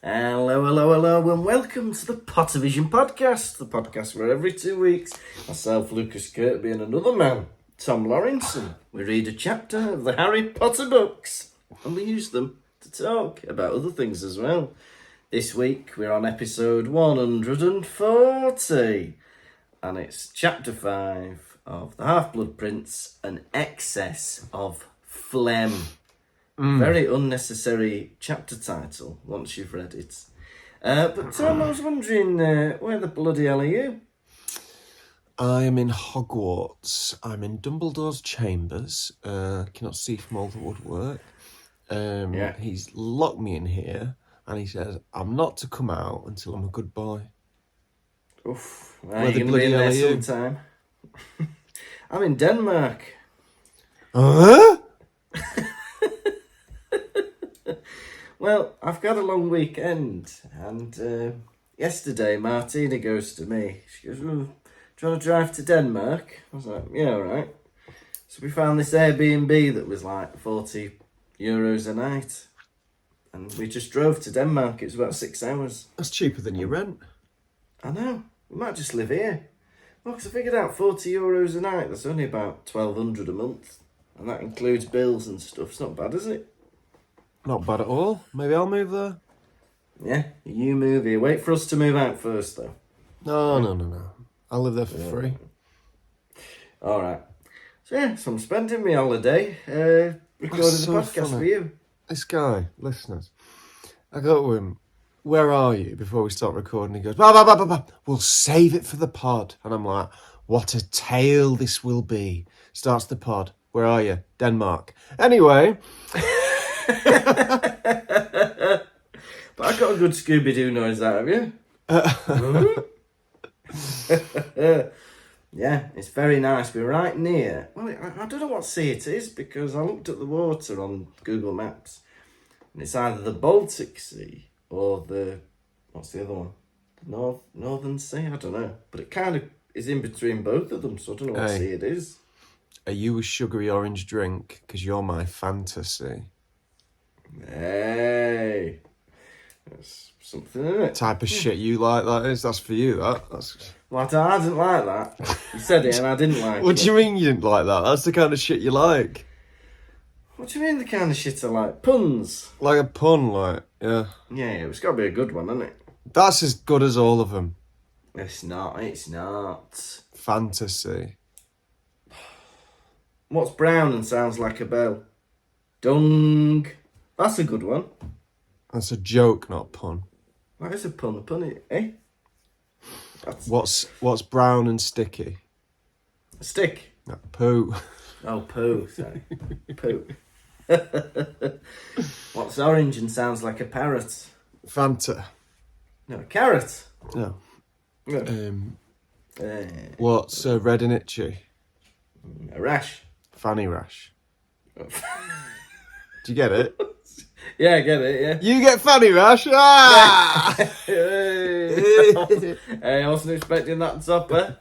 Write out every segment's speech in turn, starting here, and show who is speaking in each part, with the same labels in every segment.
Speaker 1: Hello, and welcome to the Pottervision podcast, the podcast where every 2 weeks, myself, Lucas Kirkby, and another man, Tom Lawrenson, we read a chapter of the Harry Potter books, and we use them to talk about other things as well. This week, we're on episode 140, and it's chapter 5 of The Half-Blood Prince, An Excess of Phlegm. Very unnecessary chapter title once you've read it. But Tom, I was wondering, where the bloody hell are you?
Speaker 2: I am in Hogwarts. I'm in Dumbledore's chambers. Cannot see from all the woodwork. He's locked me in here, and he says I'm not to come out until I'm a good boy.
Speaker 1: Oof, you're going to be in there sometime. I'm in Denmark.
Speaker 2: Huh?
Speaker 1: Well, I've got a long weekend, and yesterday Martina goes to me. She goes, do you want to drive to Denmark? I was like, yeah, all right. So we found this Airbnb that was like €40 a night. And we just drove to Denmark. It was about 6 hours.
Speaker 2: That's cheaper than your rent.
Speaker 1: I know. We might just live here. Well, because I figured out €40 a night. That's only about $1,200 a month. And that includes bills and stuff. It's not bad, is it?
Speaker 2: Not bad at all. Maybe I'll move there.
Speaker 1: Yeah, you move here. Wait for us to move out first, though.
Speaker 2: No. I'll live there for free.
Speaker 1: All right. So I'm spending my holiday recording the podcast for you.
Speaker 2: This guy, listeners, I go to him, where are you, before we start recording? He goes, bah. We'll save it for the pod. And I'm like, what a tale this will be. Starts the pod. Where are you? Denmark. Anyway...
Speaker 1: But I got a good Scooby-Doo noise out of you. Yeah, it's very nice. We're right near. Well, I don't know what sea it is because I looked at the water on Google Maps, and it's either the Baltic Sea or what's the other one? The Northern Sea. I don't know, but it kind of is in between both of them, so I don't know what sea it is.
Speaker 2: Are you a sugary orange drink? Because you're my fantasy.
Speaker 1: Hey, there's something in it.
Speaker 2: Type of shit you like, that is. That's for you, that's...
Speaker 1: Well, I didn't like that. You said it and I didn't like it.
Speaker 2: What do you mean you didn't like that? That's the kind of shit you like.
Speaker 1: What do you mean the kind of shit I like? Puns.
Speaker 2: Like a pun, like, yeah.
Speaker 1: Yeah, it's got to be a good one, hasn't it?
Speaker 2: That's as good as all of them.
Speaker 1: It's not.
Speaker 2: Fantasy.
Speaker 1: What's brown and sounds like a bell? Dung. That's a good one.
Speaker 2: That's a joke, not a pun.
Speaker 1: That is a pun, eh?
Speaker 2: What's brown and sticky?
Speaker 1: A stick.
Speaker 2: No, poo.
Speaker 1: Oh, poo, sorry. Poo. What's orange and sounds like a parrot?
Speaker 2: Fanta.
Speaker 1: No, a carrot.
Speaker 2: No.
Speaker 1: No.
Speaker 2: What's red and itchy?
Speaker 1: A rash.
Speaker 2: Fanny rash. Do you get it?
Speaker 1: Yeah, I get it, yeah.
Speaker 2: You get fanny rash? Ah!
Speaker 1: Hey, I wasn't expecting that topper.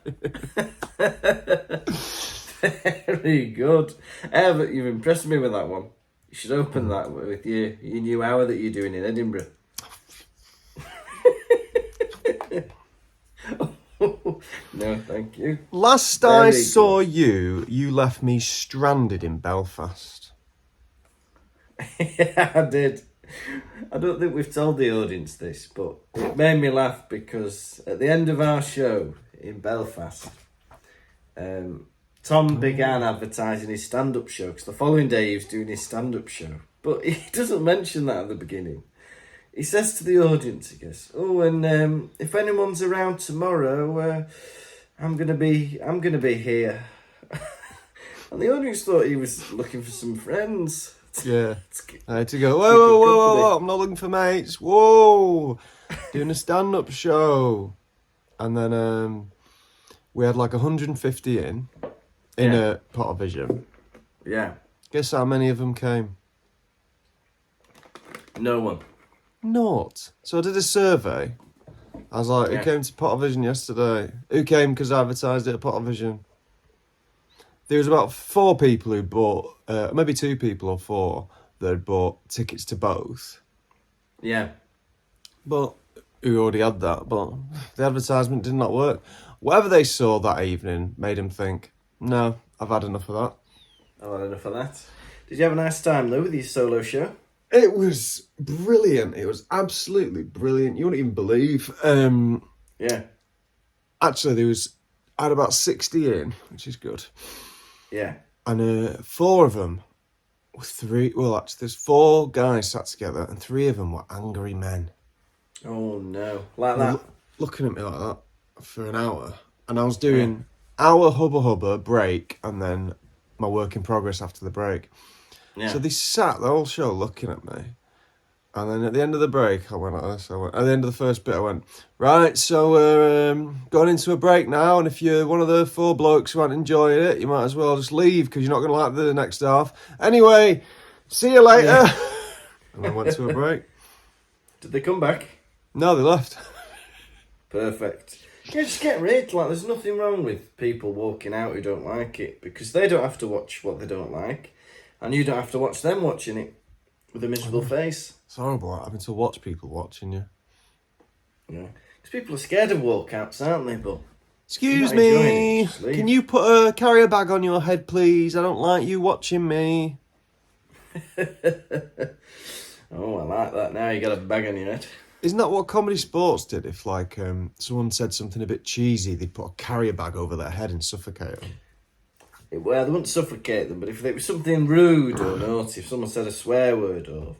Speaker 1: Very good. But you've impressed me with that one. You should open that with your new hour that you're doing in Edinburgh. No, thank you.
Speaker 2: Last I saw you left me stranded in Belfast.
Speaker 1: Yeah, I did. I don't think we've told the audience this, but it made me laugh because at the end of our show in Belfast, Tom began advertising his stand-up show because the following day he was doing his stand-up show. But he doesn't mention that at the beginning. He says to the audience, he goes, and if anyone's around tomorrow, I'm gonna be here. And the audience thought he was looking for some friends.
Speaker 2: Yeah. I had to go, whoa, I'm not looking for mates. Whoa, doing a stand-up show. And then we had like 150 in a Pottervision.
Speaker 1: Yeah.
Speaker 2: Guess how many of them came?
Speaker 1: No one.
Speaker 2: Naught. So I did a survey. I was like, who came to Pottervision yesterday? Who came because I advertised it at Pottervision? There was about 4 people who bought, maybe 2 people or 4 that had bought tickets to both.
Speaker 1: Yeah.
Speaker 2: But we already had that. But the advertisement did not work. Whatever they saw that evening made him think, no, I've had enough of that.
Speaker 1: I've had enough of that. Did you have a nice time, Lou, with your solo show?
Speaker 2: It was brilliant. It was absolutely brilliant. You wouldn't even believe.
Speaker 1: Yeah.
Speaker 2: Actually, I had about 60 in, which is good.
Speaker 1: Yeah.
Speaker 2: And 4 of them were there's 4 guys sat together and 3 of them were angry men.
Speaker 1: Oh, no. Like that?
Speaker 2: Looking at me like that for an hour. And I was doing hour hubba break and then my work in progress after the break.
Speaker 1: Yeah.
Speaker 2: So they sat the whole show looking at me. And then at the end of the break, I went like this. At the end of the first bit, I went, right, so we're going into a break now. And if you're one of the 4 blokes who aren't enjoying it, you might as well just leave because you're not going to like the next half. Anyway, see you later. Yeah. And I went to a break.
Speaker 1: Did they come back?
Speaker 2: No, they left.
Speaker 1: Perfect. Yeah, just get rid. Like, there's nothing wrong with people walking out who don't like it because they don't have to watch what they don't like. And you don't have to watch them watching it with a miserable face.
Speaker 2: It's horrible having to watch people watching you.
Speaker 1: Yeah. Because people are scared of walkouts, aren't they? But
Speaker 2: excuse me, can you put a carrier bag on your head, please? I don't like you watching me.
Speaker 1: Oh, I like that. Now you got a bag on your head.
Speaker 2: Isn't that what Comedy Sports did? If, like, someone said something a bit cheesy, they'd put a carrier bag over their head and suffocate them.
Speaker 1: Well, they wouldn't suffocate them, but if it was something rude or naughty, if someone said a swear word or...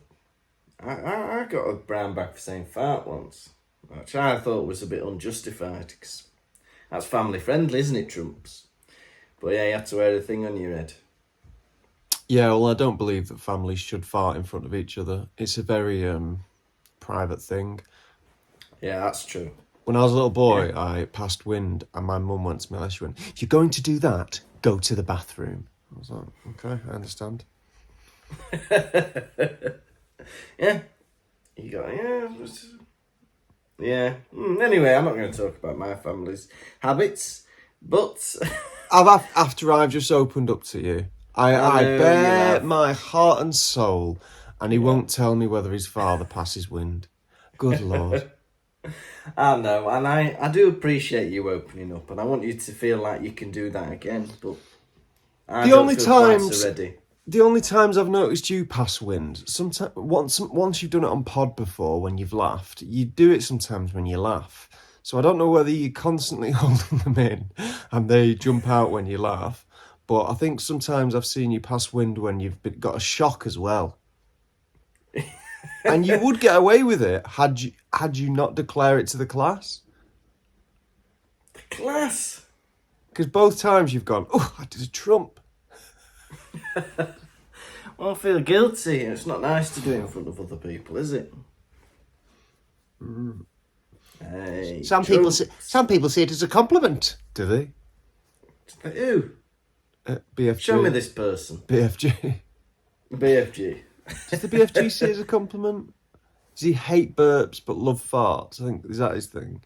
Speaker 1: I got a brown bag for saying fart once, which I thought was a bit unjustified, because that's family friendly, isn't it, Trumps? But yeah, you had to wear a thing on your head.
Speaker 2: Yeah, well, I don't believe that families should fart in front of each other. It's a very private thing.
Speaker 1: Yeah, that's true.
Speaker 2: When I was a little boy, I passed wind, and my mum went to me and she went, if you're going to do that, go to the bathroom. I was like, okay, I understand.
Speaker 1: Yeah. You got, yeah. Anyway, I'm not going to talk about my family's habits, but...
Speaker 2: After I've just opened up to you, I bare my heart and soul, and he won't tell me whether his father passes wind. Good Lord.
Speaker 1: I know, and I do appreciate you opening up, and I want you to feel like you can do that again, but I don't feel quite so ready.
Speaker 2: The only times I've noticed you pass wind, sometimes once you've done it on pod before when you've laughed, you do it sometimes when you laugh. So I don't know whether you're constantly holding them in and they jump out when you laugh, but I think sometimes I've seen you pass wind when you've got a shock as well. And you would get away with it had you not declare it to the class.
Speaker 1: The class?
Speaker 2: Because both times you've gone, oh, I did a trump.
Speaker 1: Well, I feel guilty. It's not nice to do it in front of other people, is it? Hey,
Speaker 2: some people see it as a compliment. Do they?
Speaker 1: Who?
Speaker 2: BFG.
Speaker 1: Show me this person.
Speaker 2: BFG.
Speaker 1: BFG.
Speaker 2: Does the BFG see it as a compliment? Does he hate burps but love farts? I think, is that his thing?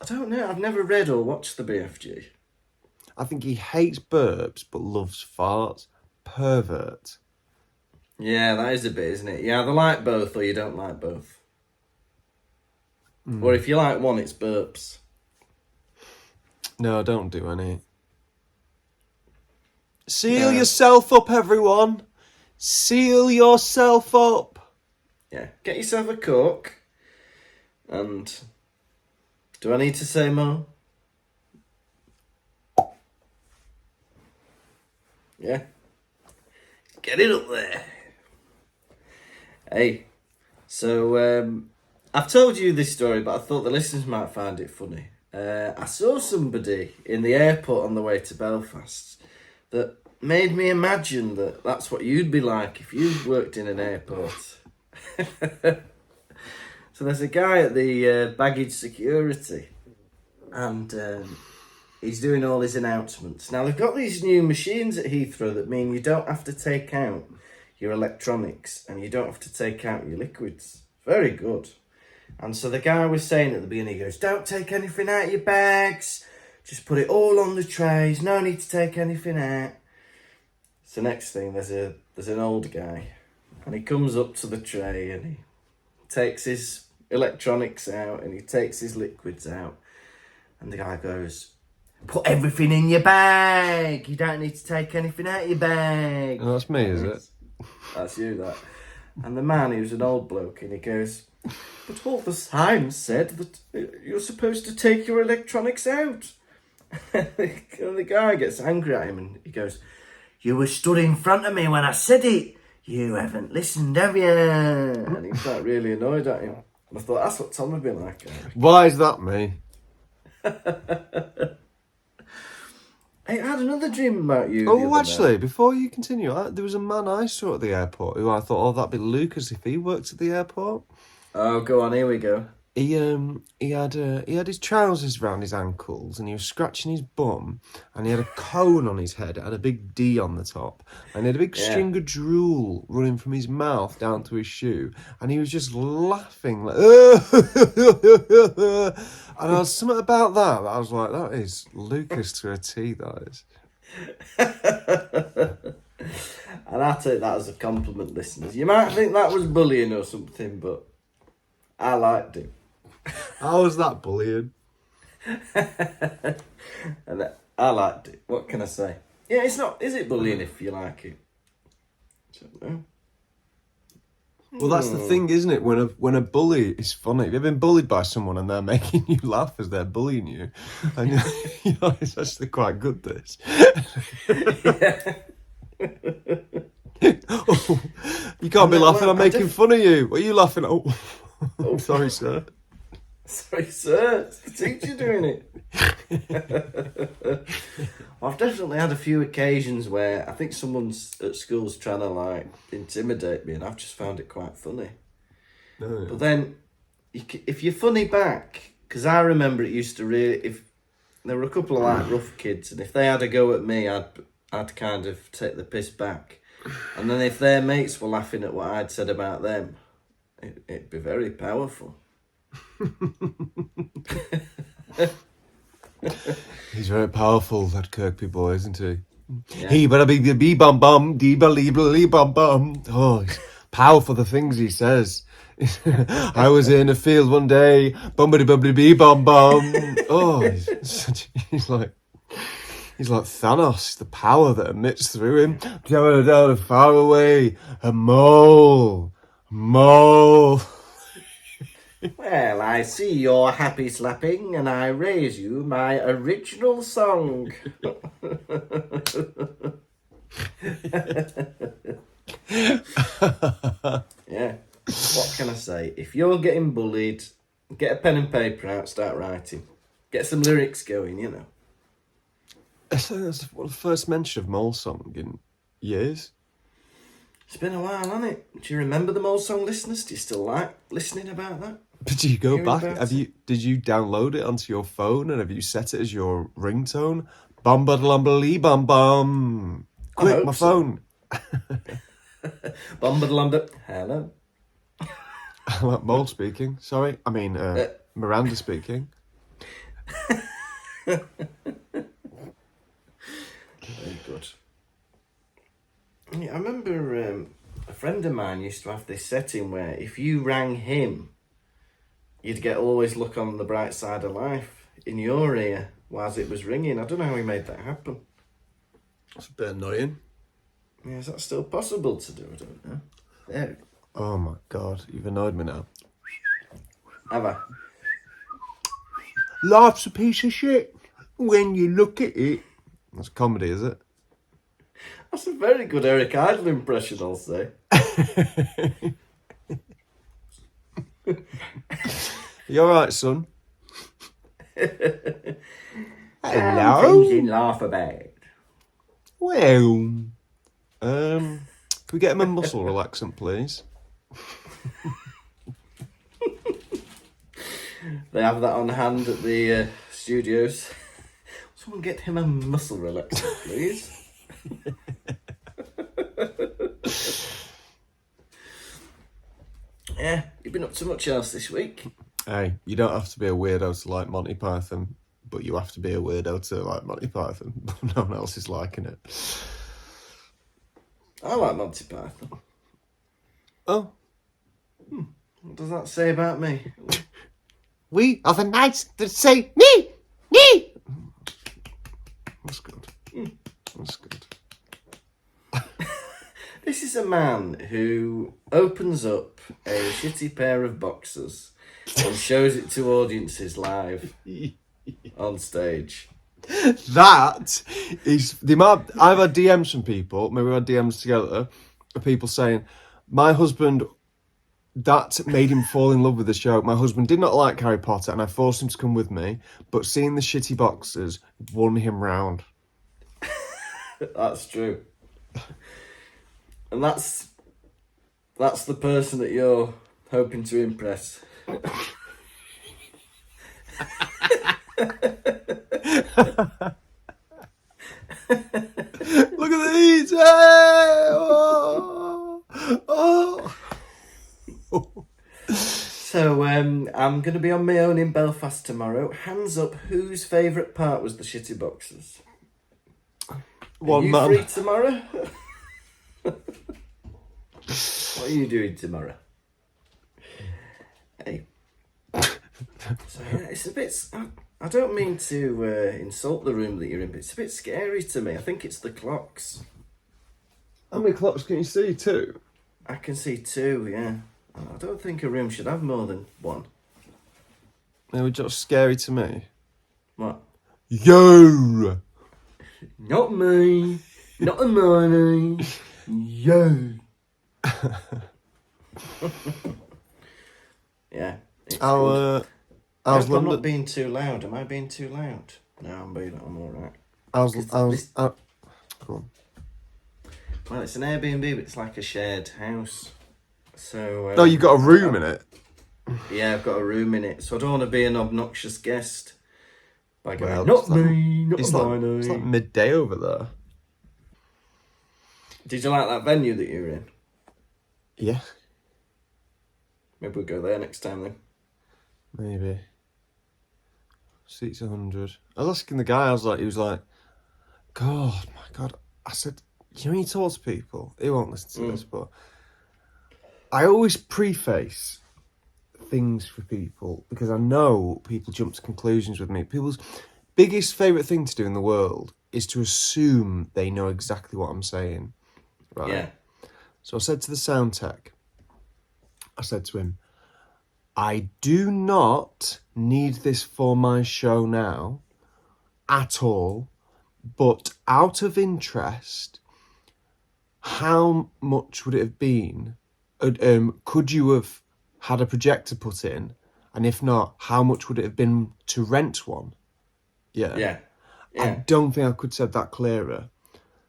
Speaker 1: I don't know. I've never read or watched the BFG.
Speaker 2: I think he hates burps but loves farts. Pervert.
Speaker 1: Yeah, that is a bit, isn't it? You either like both or you don't like both. Or if you like one, it's burps.
Speaker 2: No, don't do any. Seal yourself up, everyone. Seal yourself up.
Speaker 1: Yeah, get yourself a Coke. And do I need to say more? Yeah. Get it up there. Hey, so I've told you this story, but I thought the listeners might find it funny. I saw somebody in the airport on the way to Belfast that made me imagine that that's what you'd be like if you worked in an airport. So there's a guy at the baggage security, and he's doing all his announcements. Now, they've got these new machines at Heathrow that mean you don't have to take out your electronics and you don't have to take out your liquids. Very good. And so the guy was saying at the beginning, he goes, don't take anything out of your bags. Just put it all on the trays. No need to take anything out. So next thing, there's an old guy. And he comes up to the tray and he takes his electronics out, and he takes his liquids out. And the guy goes, "Put everything in your bag. You don't need to take anything out of your bag."
Speaker 2: Oh, that's me, is it?
Speaker 1: That's you, that. And the man, he was an old bloke, and he goes, "But all the signs said that you're supposed to take your electronics out." And the guy gets angry at him, and he goes, "You were stood in front of me when I said it. You haven't listened, have you?" And he was like really annoyed at him. And I thought, that's what Tom would be like.
Speaker 2: Why is that me?
Speaker 1: Hey, I had another dream about you.
Speaker 2: Oh, actually, before you continue, there was a man I saw at the airport who I thought, oh, that'd be Lucas if he worked at the airport.
Speaker 1: Oh, go on, here we go.
Speaker 2: He had his trousers round his ankles, and he was scratching his bum, and he had a cone on his head, and a big D on the top, and he had a big string of drool running from his mouth down to his shoe, and he was just laughing like, and I was something about that. I was like, that is Lucas to a T. That is.
Speaker 1: And I take that as a compliment, listeners. You might think that was bullying or something, but I liked it.
Speaker 2: How was that bullying?
Speaker 1: And I liked it. What can I say? Yeah, it's not. Is it bullying if you like it? I don't know.
Speaker 2: Well, that's the thing, isn't it? When a bully is funny. Have you been bullied by someone and they're making you laugh as they're bullying you? And you know, it's actually quite good, this.
Speaker 1: Yeah.
Speaker 2: Oh, you can't be laughing, I'm making fun of you. What are you laughing at? Oh, sorry, sir.
Speaker 1: Sorry, sir. It's the teacher doing it. I've definitely had a few occasions where I think someone's at school's trying to like intimidate me, and I've just found it quite funny.
Speaker 2: Oh, yeah.
Speaker 1: But then, if you're funny back, because I remember it used to really, if there were a couple of like rough kids, and if they had a go at me, I'd kind of take the piss back, and then if their mates were laughing at what I'd said about them, it'd be very powerful.
Speaker 2: He's very powerful, that Kirkby boy, isn't he?
Speaker 1: Yeah.
Speaker 2: He better be bum bum, dee bum bum. Oh, he's powerful, the things he says. I was in a field one day, bumbity bee bum bum. Oh, he's like Thanos, the power that emits through him. Down far away, a mole.
Speaker 1: Well, I see you're happy slapping, and I raise you my original song. Yeah. What can I say? If you're getting bullied, get a pen and paper out, start writing. Get some lyrics going, you know.
Speaker 2: I think that's the first mention of Mole Song in years.
Speaker 1: It's been a while, hasn't it? Do you remember the Mole Song, listeners? Do you still like listening about that?
Speaker 2: Did you go
Speaker 1: Hearing
Speaker 2: back?
Speaker 1: about
Speaker 2: Did you download it onto your phone, and have you set it as your ringtone? Bum bum bum bum. Quick, my phone.
Speaker 1: Bum. Hello.
Speaker 2: Mole speaking. Sorry, I mean Miranda speaking.
Speaker 1: Very good. Yeah, I remember a friend of mine used to have this setting where if you rang him, you'd get always look on the bright side of life in your ear whilst it was ringing. I don't know how he made that happen.
Speaker 2: That's a bit annoying.
Speaker 1: Yeah, is that still possible to do? I don't know. There.
Speaker 2: Oh my god, you've annoyed me now.
Speaker 1: Have I?
Speaker 2: Life's a piece of shit when you look at it. That's comedy, is it?
Speaker 1: That's a very good Eric Idle impression, I'll say.
Speaker 2: You alright, son?
Speaker 1: Hello? Things in laugh about.
Speaker 2: Well, can we get him a muscle relaxant, please?
Speaker 1: They have that on hand at the studios. Someone get him a muscle relaxer, please. Yeah, you've been up to much else this week.
Speaker 2: Hey, you don't have to be a weirdo to like Monty Python, but you have to be a weirdo to like Monty Python. No one else is liking it.
Speaker 1: I like Monty Python.
Speaker 2: Oh.
Speaker 1: What does that say about me?
Speaker 2: We are the knights that say me. That's good. That's good.
Speaker 1: This is a man who opens up a shitty pair of boxers and shows it to audiences live on stage.
Speaker 2: That is the amount. I've had DMs from people. Maybe we had DMs together of people saying, "My husband." That made him fall in love with the show. My husband did not like Harry Potter, and I forced him to come with me. But seeing the shitty boxers won him round.
Speaker 1: That's true. And that's the person that you're hoping to impress.
Speaker 2: Look at these! Hey! Oh! Oh!
Speaker 1: So, I'm going to be on my own in Belfast tomorrow. Hands up, whose favourite part was the shitty boxers? Are you free tomorrow? What are you doing tomorrow? Hey. So, yeah, it's a bit... I don't mean to insult the room that you're in, but it's a bit scary to me. I think it's the clocks.
Speaker 2: How many clocks can you see? 2?
Speaker 1: I can see 2, yeah. I don't think a room should have more than 1.
Speaker 2: They were just scary to me.
Speaker 1: What?
Speaker 2: Yo!
Speaker 1: Not me. Not a money. Yo. Yeah.
Speaker 2: How's
Speaker 1: I'm
Speaker 2: London?
Speaker 1: not being too loud. Am I being too loud? No, I'm alright.
Speaker 2: Go on.
Speaker 1: Well, it's an Airbnb, but it's like a shared house. So.
Speaker 2: No, you've got a room in it.
Speaker 1: Yeah, I've got a room in it, so I don't want to be an obnoxious guest. By going,
Speaker 2: Well,
Speaker 1: not me, not
Speaker 2: It's like midday over there.
Speaker 1: Did you like that venue that you were in?
Speaker 2: Yeah,
Speaker 1: Maybe we'll go there next time then.
Speaker 2: maybe. Seats 100. I was asking the guy, he was like, God, my God. I said, you know when you talk to people, he won't listen to this, but I always preface things for people because I know people jump to conclusions with me. People's biggest favourite thing to do in the world is to assume they know exactly what I'm saying. Right?
Speaker 1: Yeah.
Speaker 2: So I said to the sound tech, I said to him, I do not need this for my show now at all, but out of interest, how much would it have been? Could you have had a projector put in? And if not, how much would it have been to rent one? Yeah. I don't think I could have said that clearer.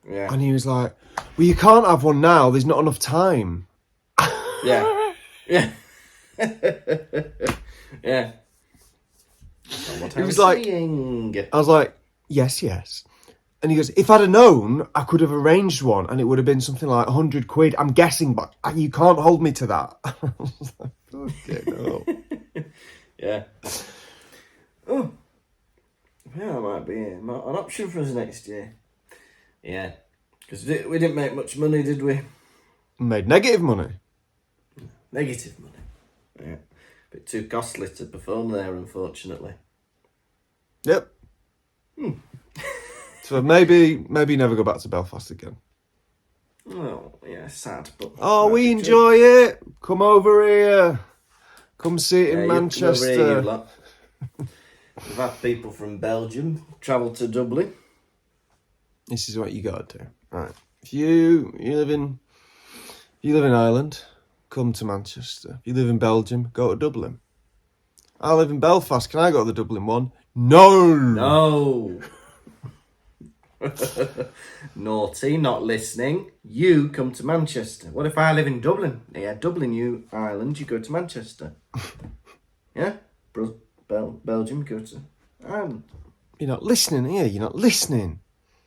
Speaker 1: Yeah.
Speaker 2: And he was like, well, you can't have one now. There's not enough time.
Speaker 1: Yeah. Yeah. Yeah.
Speaker 2: He was like,
Speaker 1: saying.
Speaker 2: I was like, yes. And he goes, if I'd have known, I could have arranged one and it would have been something like 100 quid. I'm guessing, but you can't hold me to that. I was like, okay, no.
Speaker 1: Yeah. Oh. Yeah, that might be an option for us next year. Yeah. Because we didn't make much money, did we?
Speaker 2: Made negative money.
Speaker 1: Negative money. Yeah. Bit too costly to perform there, unfortunately.
Speaker 2: Yep. So maybe never go back to Belfast again.
Speaker 1: Oh, yeah, sad. But
Speaker 2: we enjoy it. Come over here. Come see it in
Speaker 1: you come over
Speaker 2: Manchester.
Speaker 1: here, you lot. We've had people from Belgium travel to Dublin.
Speaker 2: This is what you gotta do. Right. If you live in Ireland, come to Manchester. If you live in Belgium, go to Dublin. I live in Belfast. Can I go to the Dublin one? No.
Speaker 1: Naughty, not listening. You come to Manchester. What if I live in Dublin? Yeah, Dublin, Ireland, you go to Manchester. Yeah? Belgium, you go to Ireland.
Speaker 2: You're not listening here. You're not listening.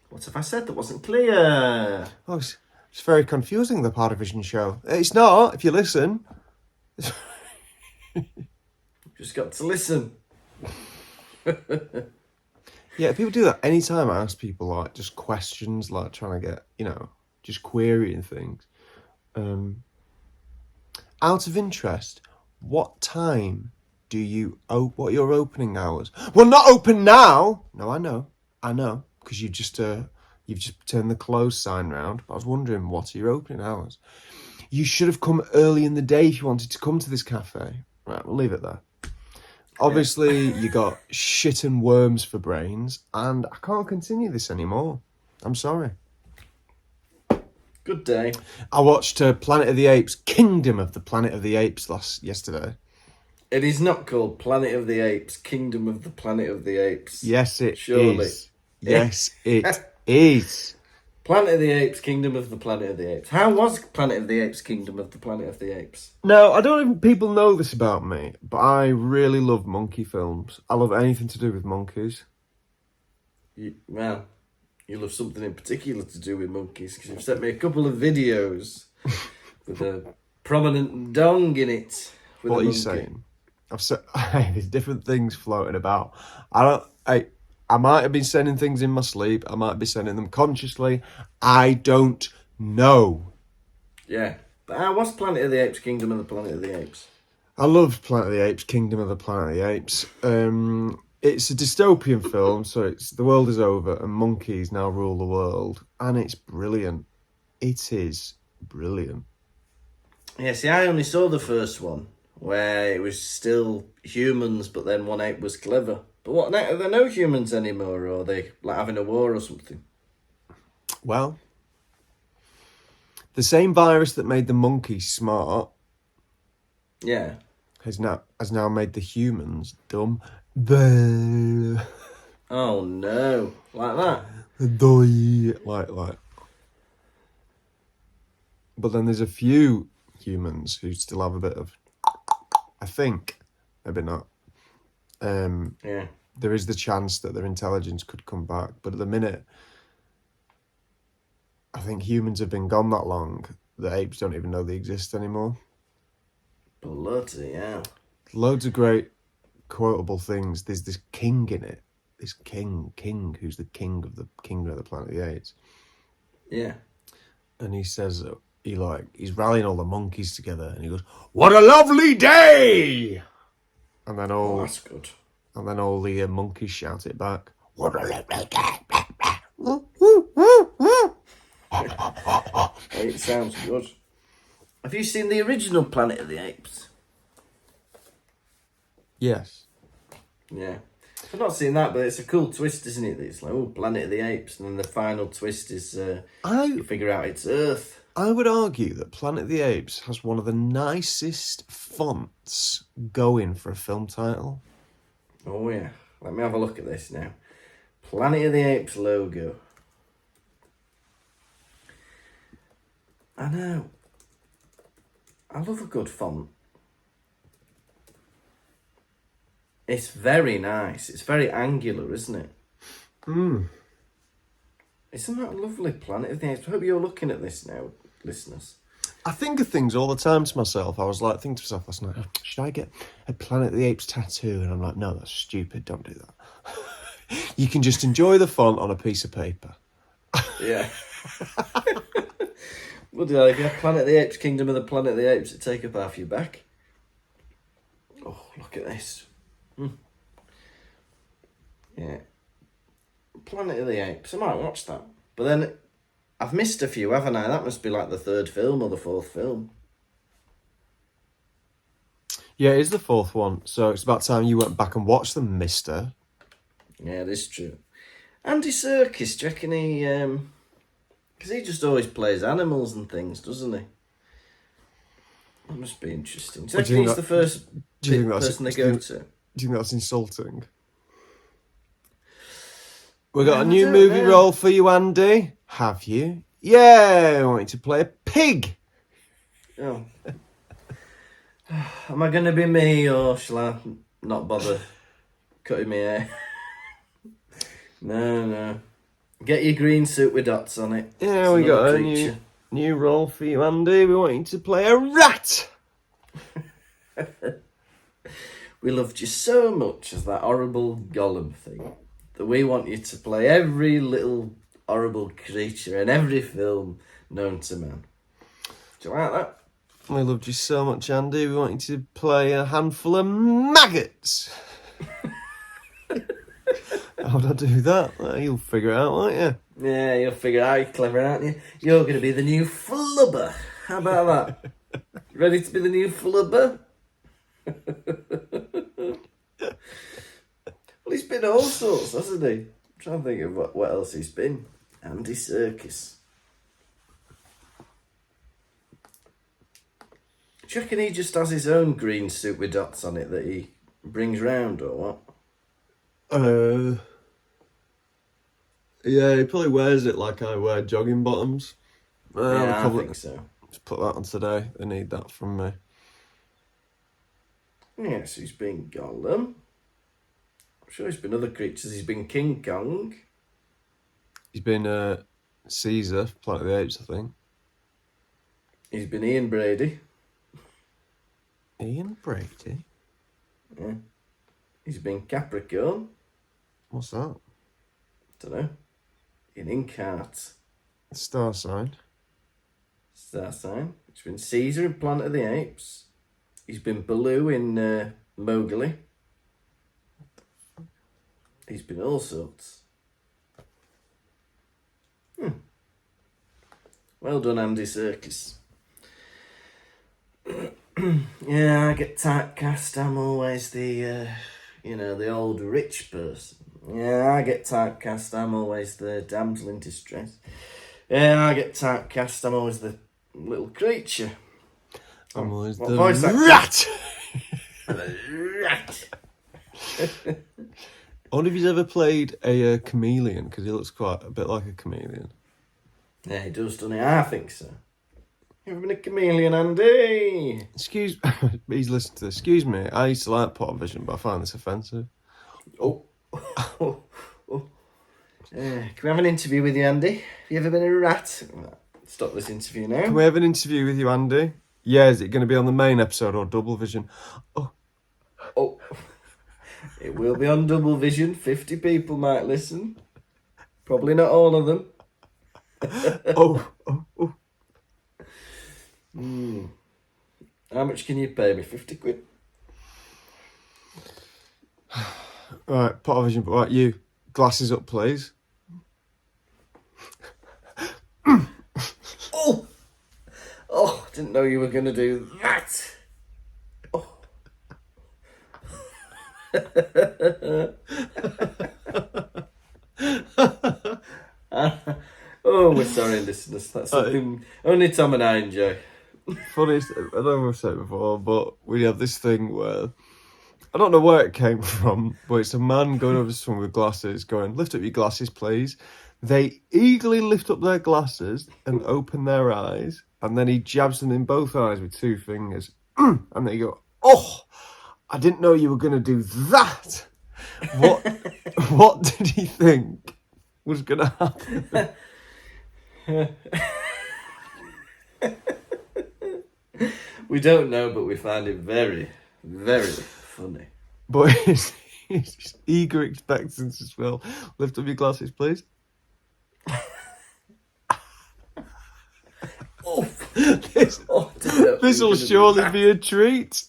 Speaker 1: What have I said that wasn't clear?
Speaker 2: Oh, it's very confusing, the Pottervision show. It's not, if you listen.
Speaker 1: Just got to listen.
Speaker 2: Yeah, people do that anytime I ask people, like, just questions, like, trying to get, just querying things. Out of interest, what time do you what are your opening hours? Well, not open now. No, I know, because you've just turned the close sign round. But I was wondering, what are your opening hours? You should have come early in the day if you wanted to come to this cafe. Right, we'll leave it there. Obviously, you got shit and worms for brains, and I can't continue this anymore. I'm sorry.
Speaker 1: Good day.
Speaker 2: I watched Planet of the Apes, Kingdom of the Planet of the Apes yesterday.
Speaker 1: It is not called Planet of the Apes, Kingdom of the Planet of the Apes.
Speaker 2: Yes, it
Speaker 1: Surely.
Speaker 2: is. Yes, it is.
Speaker 1: Planet of the Apes, Kingdom of the Planet of the Apes. How was Planet of the Apes, Kingdom of the Planet of the Apes?
Speaker 2: No, I don't even people know this about me, but I really love monkey films. I love anything to do with monkeys.
Speaker 1: You love something in particular to do with monkeys, because you've sent me a couple of videos with a prominent dong in it.
Speaker 2: What are you saying? I've said there's different things floating about. I might have been sending things in my sleep. I might be sending them consciously. I don't know.
Speaker 1: Yeah. But how was Planet of the Apes, Kingdom of the Planet of the Apes?
Speaker 2: I love Planet of the Apes, Kingdom of the Planet of the Apes. It's a dystopian film, so the world is over and monkeys now rule the world. And it's brilliant. It is brilliant.
Speaker 1: Yeah, see, I only saw the first one, where it was still humans, but then one ape was clever. But what now? Are there no humans anymore, or are they like having a war or something?
Speaker 2: Well, the same virus that made the monkeys smart,
Speaker 1: Yeah.
Speaker 2: has now made the humans dumb.
Speaker 1: Oh no, like that.
Speaker 2: Like. But then there's a few humans who still have a bit of, I think, maybe not.
Speaker 1: Yeah.
Speaker 2: There is the chance that their intelligence could come back, but at the minute, I think humans have been gone that long that apes don't even know they exist anymore.
Speaker 1: Bloody hell.
Speaker 2: Loads of great quotable things. There's this king in it. This king who's the king of the Planet of the Apes.
Speaker 1: Yeah.
Speaker 2: And he says he's rallying all the monkeys together, and he goes, "What a lovely day!" And then
Speaker 1: Oh, that's good.
Speaker 2: And then all the monkeys shout it back. What a lovely day!
Speaker 1: It sounds good. Have you seen the original Planet of the Apes?
Speaker 2: Yes.
Speaker 1: Yeah. I've not seen that, but it's a cool twist, isn't it? It's like, oh, Planet of the Apes, and then the final twist is you figure out it's Earth.
Speaker 2: I would argue that Planet of the Apes has one of the nicest fonts going for a film title.
Speaker 1: Oh, yeah. Let me have a look at this now. Planet of the Apes logo. I know. I love a good font. It's very nice. It's very angular, isn't it? Isn't that a lovely? Planet of the Apes? I hope you're looking at this now, listeners.
Speaker 2: I think of things all the time to myself. I was like, thinking to myself last night, should I get a Planet of the Apes tattoo? And I'm like, no, that's stupid. Don't do that. You can just enjoy the font on a piece of paper.
Speaker 1: Yeah. Well, if you have Planet of the Apes, Kingdom of the Planet of the Apes, it'd take up half your back. Oh, look at this. Yeah. Planet of the Apes. I might watch that. But then I've missed a few, haven't I? That must be like the third film or the fourth film.
Speaker 2: Yeah, it is the fourth one. So it's about time you went back and watched them, mister.
Speaker 1: Yeah, this is true. Andy Serkis, do you reckon he... Because he just always plays animals and things, doesn't he? That must be interesting. Do you reckon he's the first person they go to?
Speaker 2: Do you think that's insulting? We got a new movie role for you, Andy. Have you? Yeah, I want you to play a pig.
Speaker 1: Oh. Am I going to be me, or shall I not bother cutting my hair? No. Get your green suit with dots on it.
Speaker 2: Yeah, we got a new role for you, Andy. We want you to play a rat.
Speaker 1: We loved you so much as that horrible Gollum thing that we want you to play every little horrible creature in every film known to man. Do you like that?
Speaker 2: We loved you so much, Andy. We want you to play a handful of maggots. How'd I do that? Well, you'll figure it out, won't you?
Speaker 1: Yeah, you'll figure it out. You're clever, aren't you? You're going to be the new flubber. How about that? Ready to be the new flubber? Well, he's been all sorts, hasn't he? I'm trying to think of what else he's been. Andy Serkis. Do you reckon he just has his own green suit with dots on it that he brings round, or what?
Speaker 2: Yeah, he probably wears it like I wear jogging bottoms.
Speaker 1: Yeah, I think so.
Speaker 2: Just put that on today. They need that from me.
Speaker 1: Yes, he's been Gollum. I'm sure he's been other creatures. He's been King Kong.
Speaker 2: He's been Caesar, Planet of the Apes, I think.
Speaker 1: He's been Ian Brady.
Speaker 2: Ian Brady?
Speaker 1: Yeah. He's been Capricorn.
Speaker 2: What's that?
Speaker 1: Don't know. In Inkheart.
Speaker 2: Star sign.
Speaker 1: Star sign. He's been Caesar in Planet of the Apes. He's been Baloo in Mowgli. He's been all sorts. Well done, Andy Serkis. Yeah, I get typecast. I'm always the, the old rich person. Yeah, I get typecast. I'm always the damsel in distress. Yeah, I get typecast. I'm always the little creature.
Speaker 2: I'm always
Speaker 1: What
Speaker 2: the
Speaker 1: voice actor?
Speaker 2: rat!
Speaker 1: The rat.
Speaker 2: I wonder if he's ever played a chameleon, because he looks quite a bit like a chameleon.
Speaker 1: Yeah, he does, doesn't he? I think so. You ever been a chameleon, Andy?
Speaker 2: Excuse he's listening to this. Excuse me, I used to like Pottervision, but I find this offensive.
Speaker 1: Oh. Can we have an interview with you, Andy? Have you ever been a rat? Stop this interview now.
Speaker 2: Can we have an interview with you, Andy? Yeah, is it going to be on the main episode or Double Vision?
Speaker 1: Oh. It will be on Double Vision. 50 people might listen. Probably not all of them.
Speaker 2: Oh.
Speaker 1: How much can you pay me? 50 quid?
Speaker 2: Right, Pottervision, but right, you. Glasses up, please.
Speaker 1: Oh, didn't know you were going to do that. Oh. Oh, we're sorry, listeners. That's something only Tom and I enjoy.
Speaker 2: Funniest, I don't know if I've said it before, but we have this thing where, I don't know where it came from, but it's a man going over to someone with glasses going, lift up your glasses, please. They eagerly lift up their glasses and open their eyes, and then he jabs them in both eyes with 2 fingers. And they go, oh, I didn't know you were going to do that. What did he think was going to happen?
Speaker 1: We don't know, but we find it very, very funny.
Speaker 2: But his eager expectance as well. Lift up your glasses, please. This will surely be a treat.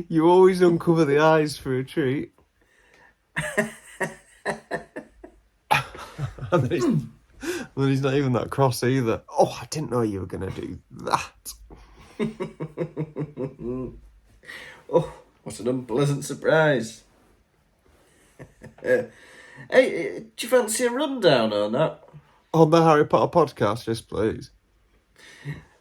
Speaker 2: You always uncover the eyes for a treat. And then he's not even that cross either. Oh, I didn't know you were going to do that.
Speaker 1: Oh, what an unpleasant surprise. Hey, do you fancy a rundown or not?
Speaker 2: On the Harry Potter podcast, yes, please.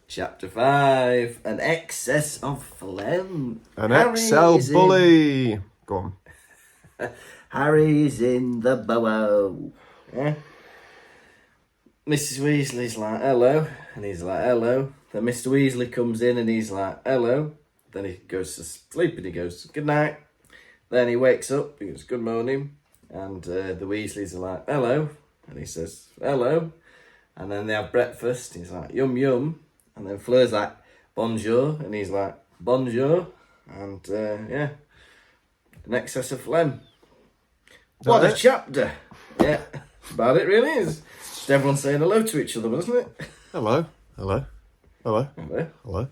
Speaker 1: Chapter 5, An Excess of Phlegm.
Speaker 2: An Excel bully. Go on.
Speaker 1: Harry's in the bowo. Yeah? Mrs. Weasley's like, hello. And he's like, hello. Then Mr. Weasley comes in and he's like, hello. Then he goes to sleep and he goes, good night. Then he wakes up, he goes, good morning. And the Weasleys are like, hello. And he says, hello. And then they have breakfast. He's like, yum, yum. And then Fleur's like, bonjour. And he's like, bonjour. And yeah, An Excess of Phlegm. What a chapter. Yeah, that's about it really is. Just everyone saying hello to each other, wasn't it?
Speaker 2: Hello. Hello. Hello.
Speaker 1: Hello.
Speaker 2: Hello.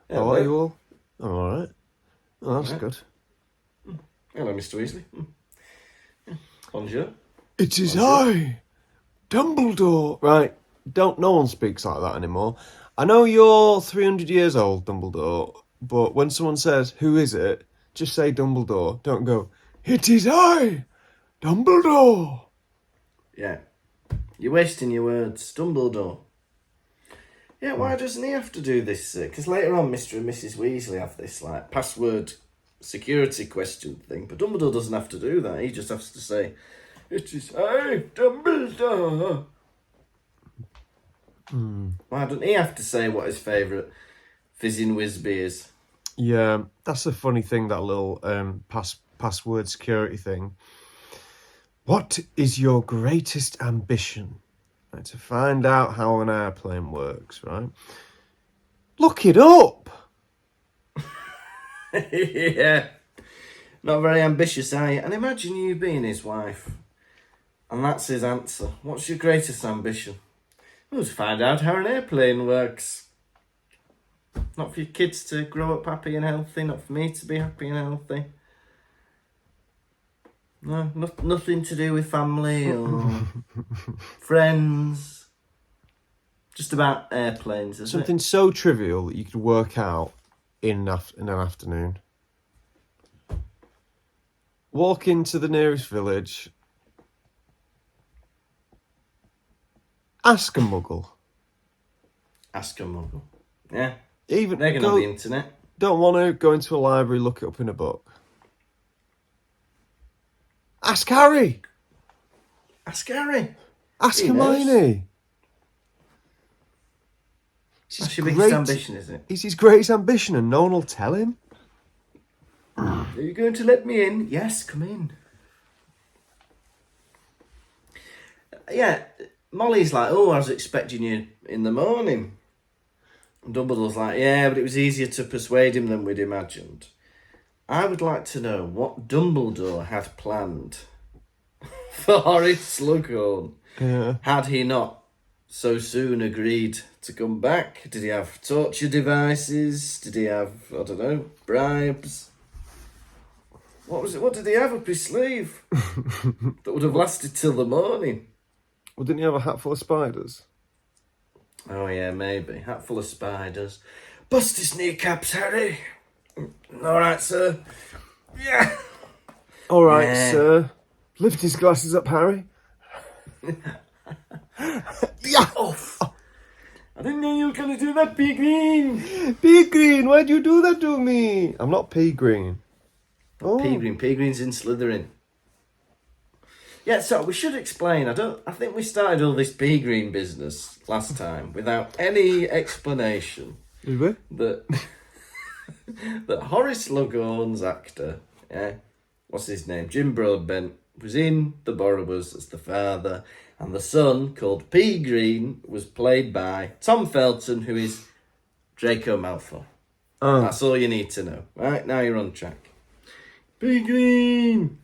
Speaker 2: How are you all? I'm alright. Oh, that's good.
Speaker 1: Hello, Mr. Weasley. Bonjour.
Speaker 2: It is I, Dumbledore. Right, no one speaks like that anymore. I know you're 300 years old, Dumbledore, but when someone says, who is it? Just say Dumbledore. Don't go, it is I, Dumbledore.
Speaker 1: Yeah. You're wasting your words. Dumbledore. Yeah, why doesn't he have to do this? Because later on, Mr. and Mrs. Weasley have this, like, password security question thing, but Dumbledore doesn't have to do that. He just has to say, it is I, Dumbledore. Why doesn't he have to say what his favourite fizzing whizbee is?
Speaker 2: Yeah, that's a funny thing, that little password security thing. What is your greatest ambition? Right, to find out how an airplane works, right? Look it up!
Speaker 1: Yeah. Not very ambitious, are you? And imagine you being his wife. And that's his answer. What's your greatest ambition? Well, to find out how an airplane works. Not for your kids to grow up happy and healthy, not for me to be happy and healthy. No, nothing to do with family or friends. Just about airplanes, isn't
Speaker 2: Something so trivial that you could work out in an afternoon. Walk into the nearest village. Ask a muggle.
Speaker 1: Ask a muggle. Yeah.
Speaker 2: Even
Speaker 1: They're going to have the internet.
Speaker 2: Don't want to go into a library, look it up in a book. Ask Harry.
Speaker 1: Ask Harry.
Speaker 2: Ask
Speaker 1: He
Speaker 2: Hermione.
Speaker 1: knows. That's your biggest ambition, is it?
Speaker 2: It's his greatest ambition, and no one will tell him.
Speaker 1: Are you going to let me in? Yes, come in. Yeah, Molly's like, oh, I was expecting you in the morning. And Dumbledore's like, yeah, but it was easier to persuade him than we'd imagined. I would like to know what Dumbledore had planned for Horace Slughorn.
Speaker 2: Yeah.
Speaker 1: Had he not so soon agreed to come back? Did he have torture devices? Did he have, I don't know, bribes? What was it? What did he have up his sleeve that would have lasted till the morning?
Speaker 2: Well, didn't he have a hat full of spiders?
Speaker 1: Oh yeah, maybe. Hat full of spiders. Bust his kneecaps, Harry. All right, sir. Yeah.
Speaker 2: All right,
Speaker 1: Yeah.
Speaker 2: sir. Lift his glasses up, Harry.
Speaker 1: Yeah. Off. I didn't know you were going to do that, Pea Green.
Speaker 2: Pea Green, why'd you do that to me? I'm not Pea Green. Oh.
Speaker 1: Pea Green's in Slytherin. Yeah, so we should explain. I think we started all this Pea Green business last time without any explanation.
Speaker 2: Did we?
Speaker 1: That Horace Slughorn's actor, what's his name? Jim Broadbent, was in The Borrowers as the father, and the son, called Pea Green, was played by Tom Felton, who is Draco Malfoy.
Speaker 2: Oh.
Speaker 1: That's all you need to know. Right, now you're on track. Pea Green!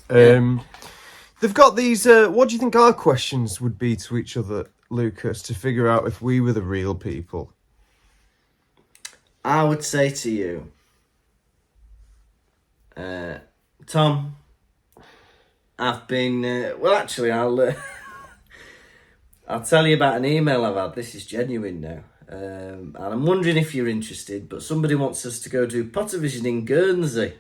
Speaker 2: They've got these, what do you think our questions would be to each other, Lucas, to figure out if we were the real people?
Speaker 1: I would say to you, Tom, I've been, I'll tell you about an email I've had. This is genuine now. And I'm wondering if you're interested, but somebody wants us to go do Pottervision in Guernsey.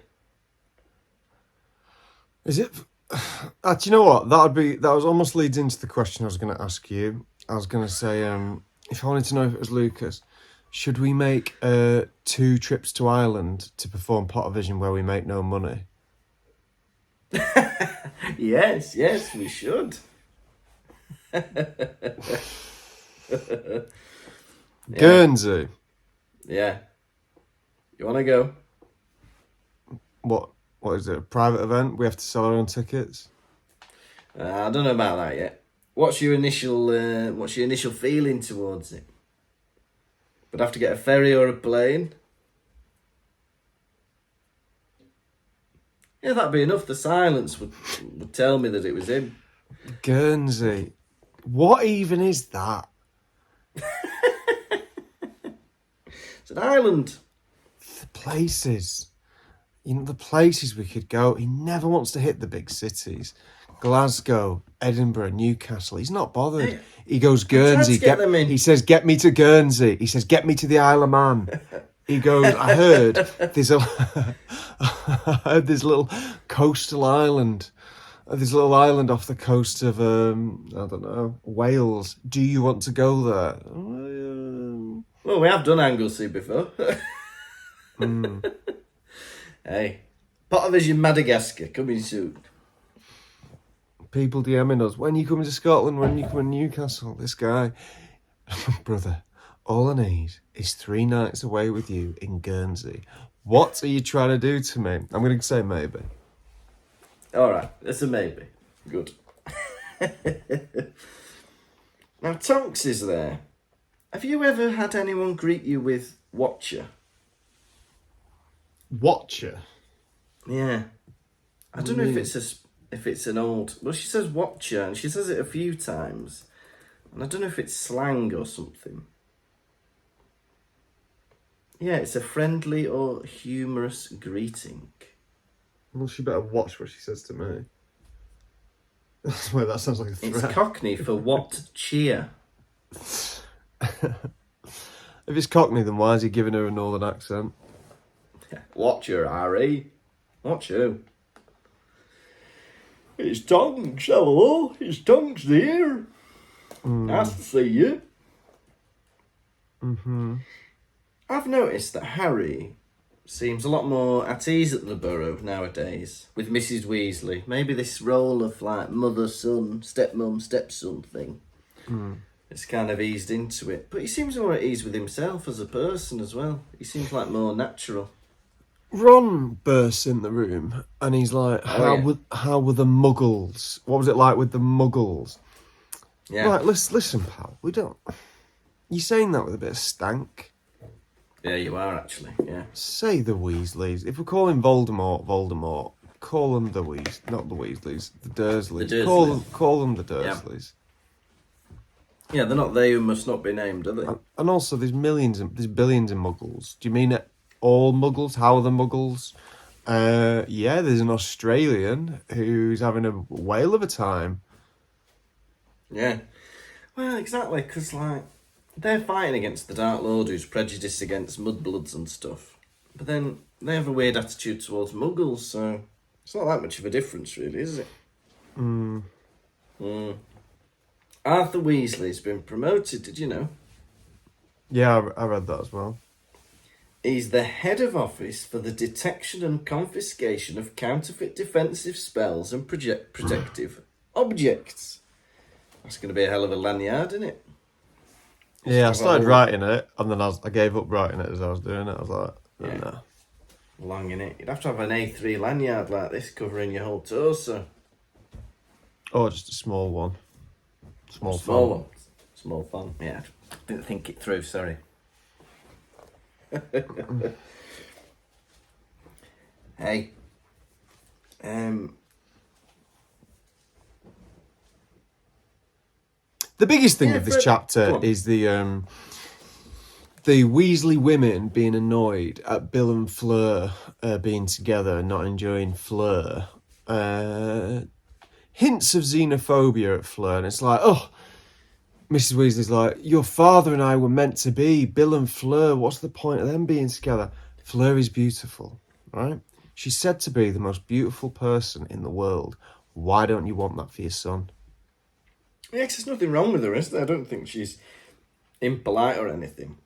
Speaker 2: Is it? Do you know what? That was almost leads into the question I was going to ask you. I was going to say, if I wanted to know if it was Lucas, should we make 2 trips to Ireland to perform Pottervision where we make no money?
Speaker 1: Yes, we should.
Speaker 2: Guernsey.
Speaker 1: Yeah. You want to go?
Speaker 2: What is it? A private event? We have to sell our own tickets?
Speaker 1: I don't know about that yet. What's your initial feeling towards it? Would have to get a ferry or a plane? Yeah, that'd be enough. The silence would tell me that it was him.
Speaker 2: Guernsey. What even is that?
Speaker 1: It's an island.
Speaker 2: The places. The places we could go. He never wants to hit the big cities. Glasgow, Edinburgh, Newcastle. He's not bothered.
Speaker 1: Hey,
Speaker 2: He goes
Speaker 1: I tried
Speaker 2: Guernsey.
Speaker 1: to get them in.
Speaker 2: He says, get me to Guernsey. He says, get me to the Isle of Man. He goes, I heard there's I heard this little coastal island. This little island off the coast of, I don't know, Wales. Do you want to go there?
Speaker 1: Well, we have done Anglesey before. Hey, Pottervision Madagascar coming soon.
Speaker 2: People DMing us, when you coming to Scotland, when you coming to Newcastle? This guy, brother, all I need is 3 nights away with you in Guernsey. What are you trying to do to me? I'm going to say maybe.
Speaker 1: All right, that's a maybe. Good. Now, Tonks is there. Have you ever had anyone greet you with Watcher?
Speaker 2: Watcher?
Speaker 1: Yeah. I don't know if it's an old... Well, she says Watcher, and she says it a few times. And I don't know if it's slang or something. Yeah, it's a friendly or humorous greeting.
Speaker 2: Well, she better watch what she says to me. Wait, that sounds like a threat.
Speaker 1: It's Cockney for what cheer.
Speaker 2: If it's Cockney, then why is he giving her a northern accent?
Speaker 1: Watcher, Harry. Watch who? It's Tonks, hello. It's Tonks here. Nice to see you. I've noticed that Harry seems a lot more at ease at the Borough nowadays with Mrs. Weasley. Maybe this role of like mother-son, stepmom, stepson thing. It's kind of eased into it. But he seems more at ease with himself as a person as well. He seems like more natural.
Speaker 2: Ron bursts in the room and he's like, how were the muggles? What was it like with the muggles?
Speaker 1: Yeah.
Speaker 2: Right, listen, pal. We don't... You're saying that with a bit of stank.
Speaker 1: Yeah, you are actually, yeah.
Speaker 2: Say the Weasleys. If we're calling Voldemort, call them the not the Weasleys, the Dursleys.
Speaker 1: The Dursleys.
Speaker 2: Call them the Dursleys.
Speaker 1: Yeah, they're not they who must not be named, are they?
Speaker 2: And also, there's billions of muggles. Do you mean all muggles? How are the muggles? Yeah, there's an Australian who's having a whale of a time.
Speaker 1: Yeah. Well, exactly, because, like, they're fighting against the Dark Lord who's prejudiced against mudbloods and stuff. But then they have a weird attitude towards muggles, so it's not that much of a difference, really, is it? Arthur Weasley's been promoted, did you know?
Speaker 2: Yeah, I read that as well.
Speaker 1: He's the head of office for the detection and confiscation of counterfeit defensive spells and protective objects. That's going to be a hell of a lanyard, isn't it?
Speaker 2: Yeah, I started writing it, and then I gave up writing it as I was doing it. I was like, no.
Speaker 1: Long in it. You'd have to have an A3 lanyard like this covering your whole torso.
Speaker 2: Oh, just a small one. Small
Speaker 1: one. Small font. Yeah, I didn't think it through, sorry. Hey.
Speaker 2: The biggest thing of this chapter is the Weasley women being annoyed at Bill and Fleur being together and not enjoying Fleur. Hints of xenophobia at Fleur, and it's like, oh, Mrs. Weasley's like, your father and I were meant to be, Bill and Fleur, what's the point of them being together? Fleur is beautiful, right? She's said to be the most beautiful person in the world. Why don't you want that for your son?
Speaker 1: Yeah, 'cause there's nothing wrong with her, is there? I don't think she's impolite or anything.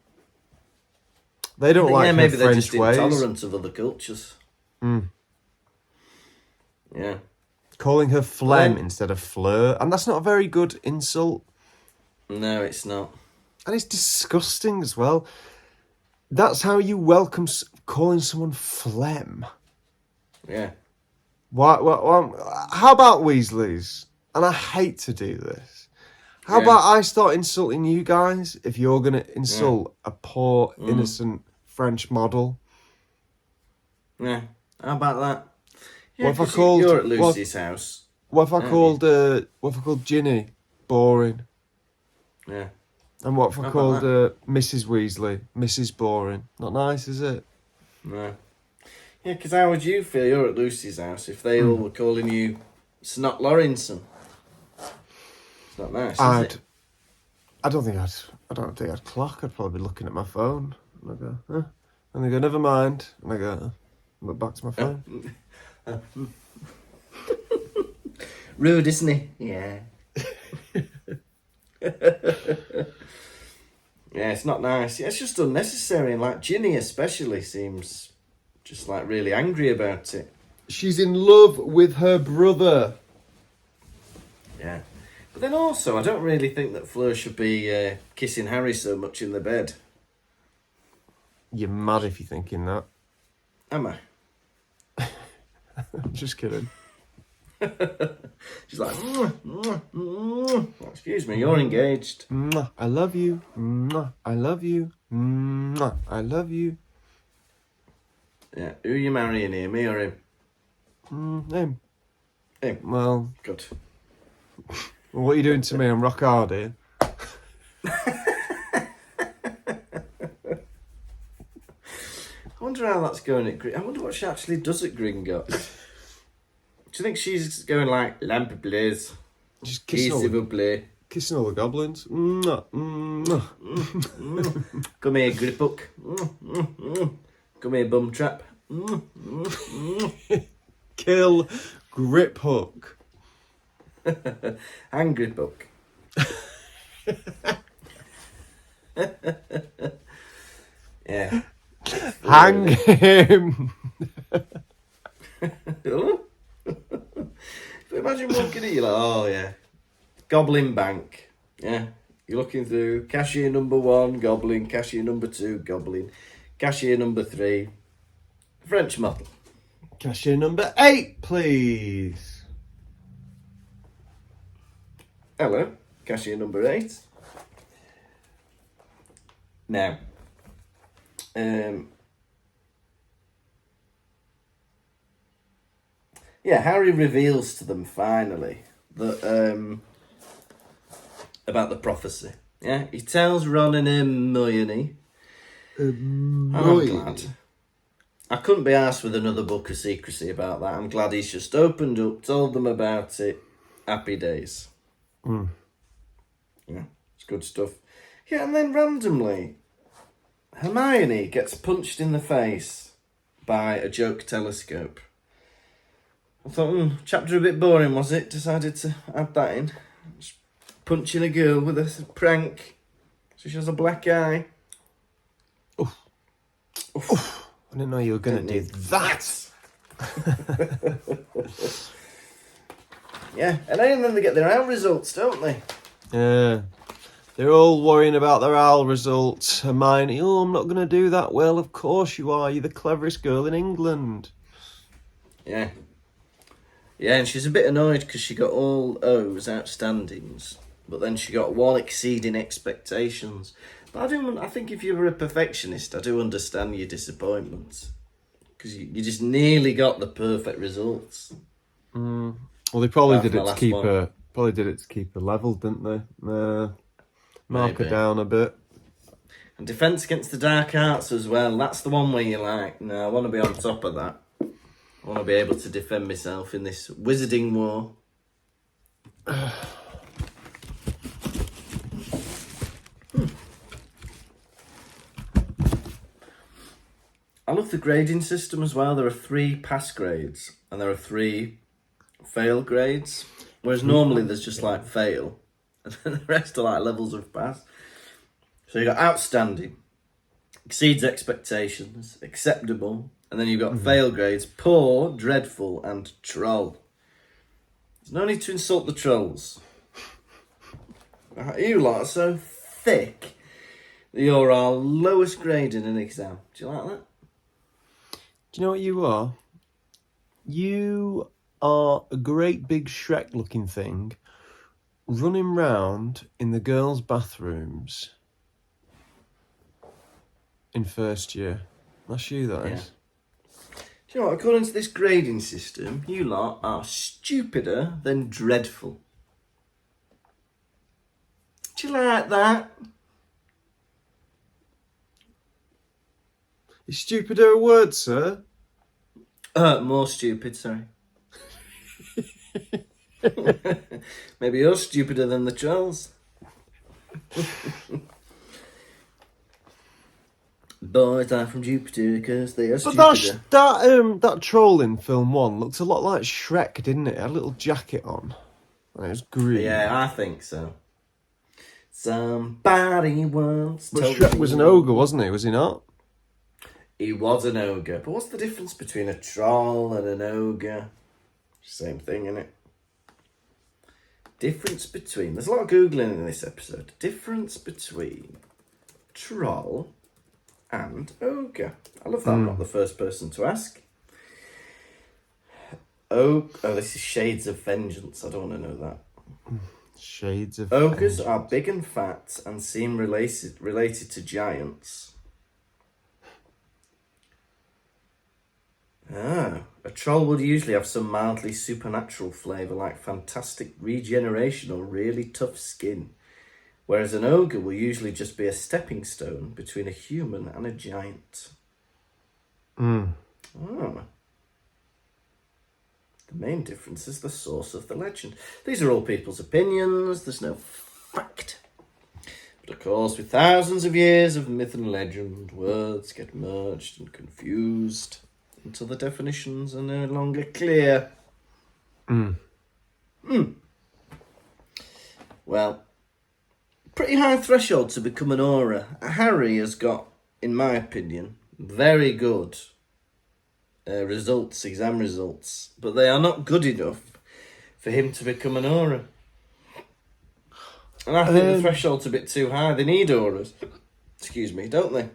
Speaker 2: They don't like her
Speaker 1: maybe they're
Speaker 2: French
Speaker 1: just
Speaker 2: ways.
Speaker 1: intolerant of other cultures. Yeah.
Speaker 2: Calling her Phlegm instead of Fleur, and that's not a very good insult.
Speaker 1: No, it's not.
Speaker 2: And it's disgusting as well. That's how you welcome calling someone Phlegm.
Speaker 1: Yeah.
Speaker 2: Why, how about Weasleys? And I hate to do this. How about I start insulting you guys if you're going to insult a poor, innocent French model?
Speaker 1: Yeah. How about that? Yeah,
Speaker 2: What if I called...
Speaker 1: You're at Lucy's house.
Speaker 2: What if I called Ginny boring?
Speaker 1: Yeah.
Speaker 2: And what if I
Speaker 1: How about
Speaker 2: called her Mrs. Weasley? Mrs. Boring. Not nice, is it?
Speaker 1: No. Yeah, because how would you feel? You're at Lucy's house if they all were calling you Snot Lawrenson. It's not nice, is it?
Speaker 2: I don't think I'd clock. I'd probably be looking at my phone. And I go, huh? And they go, never mind. And I go, look back to my phone.
Speaker 1: Rude, isn't he? Yeah. Yeah, it's not nice. Yeah, it's just unnecessary. And like Ginny especially seems just like really angry about it.
Speaker 2: She's in love with her brother.
Speaker 1: Yeah. But then also, I don't really think that Fleur should be kissing Harry so much in the bed.
Speaker 2: You're mad if you're thinking that.
Speaker 1: Am I?
Speaker 2: Just kidding.
Speaker 1: She's like, excuse me, you're engaged.
Speaker 2: I love you. I love you. I love you.
Speaker 1: Yeah, who are you marrying here, me or him?
Speaker 2: Him.
Speaker 1: Him.
Speaker 2: Well,
Speaker 1: Good.
Speaker 2: what are you doing to me? I'm rock hard here.
Speaker 1: I wonder how that's going at I wonder what she actually does at Gringotts. Do you think she's going like, lamp blaze?
Speaker 2: Just
Speaker 1: S'il vous plaît.
Speaker 2: kissing all the goblins.
Speaker 1: Come here, grip hook. Come here, bum trap.
Speaker 2: Kill Grip Hook.
Speaker 1: Hang grip hook. Yeah.
Speaker 2: Hang him.
Speaker 1: Imagine walking in, you're like, oh yeah. Goblin Bank. Yeah. You're looking through cashier number 1, goblin, cashier number 2, goblin, cashier number 3, French model.
Speaker 2: Cashier number 8, please.
Speaker 1: Hello, cashier number 8. Now, yeah, Harry reveals to them finally that about the prophecy. Yeah, he tells Ron and Hermione. I'm glad. I couldn't be arsed with another book of secrecy about that. I'm glad he's just opened up, told them about it. Happy days. Yeah, it's good stuff. Yeah, and then randomly, Hermione gets punched in the face by a joke telescope. I thought, chapter a bit boring, was it? Decided to add that in. Just punching a girl with a prank. So she has a black eye.
Speaker 2: Oof. I didn't know you were going to do that.
Speaker 1: Yeah, and then they get their own results, don't they?
Speaker 2: Yeah. They're all worrying about their OWL results. Hermione, I'm not going to do that. Well, of course you are. You're the cleverest girl in England.
Speaker 1: Yeah. Yeah, and she's a bit annoyed because she got all O's, outstandings, but then she got 1 exceeding expectations. But I think if you were a perfectionist, I do understand your disappointment because you just nearly got the perfect results.
Speaker 2: Well, they probably did it to keep her. Probably did it to keep her level, didn't they? Mark her down a bit.
Speaker 1: And Defence Against the Dark Arts as well. That's the one where you're like, no, I want to be on top of that. I want to be able to defend myself in this wizarding war. I love the grading system as well. There are 3 pass grades and there are 3 fail grades. Whereas normally there's just like fail. And then the rest are like levels of pass. So you got outstanding, exceeds expectations, acceptable, and then you've got fail grades, poor, dreadful, and troll. There's no need to insult the trolls. You lot are so thick that you're our lowest grade in an exam. Do you like that?
Speaker 2: Do you know what you are? You are a great big Shrek-looking thing running round in the girls' bathrooms in first year. That's you, that is.
Speaker 1: Do you know what? According to this grading system, you lot are stupider than dreadful. Do you like that?
Speaker 2: Is stupider a word, sir?
Speaker 1: More stupid, sorry. Maybe you're stupider than the trolls. Boys are from Jupiter because they are
Speaker 2: But
Speaker 1: stupider.
Speaker 2: that troll in film 1 looked a lot like Shrek, didn't it? It had a little jacket on. And it was green.
Speaker 1: Yeah, I think so. Somebody once
Speaker 2: But
Speaker 1: told
Speaker 2: Shrek
Speaker 1: me...
Speaker 2: was an ogre, wasn't he? Was he not?
Speaker 1: He was an ogre. But what's the difference between a troll and an ogre? Same thing, innit? Difference between... There's a lot of Googling in this episode. Difference between troll and ogre. I love that I'm not the first person to ask. Oh, this is Shades of Vengeance. I don't want to know that.
Speaker 2: Shades of
Speaker 1: Ogres
Speaker 2: Vengeance.
Speaker 1: are big and fat and seem related to giants. A troll would usually have some mildly supernatural flavour like fantastic regeneration or really tough skin, whereas an ogre will usually just be a stepping stone between a human and a giant. The main difference is the source of the legend. These are all people's opinions, there's no fact. But of course, with thousands of years of myth and legend, words get merged and confused until the definitions are no longer clear. Well, pretty high threshold to become an aura. Harry has got, in my opinion, very good exam results, but they are not good enough for him to become an aura. And I think the threshold's a bit too high. They need auras, don't they?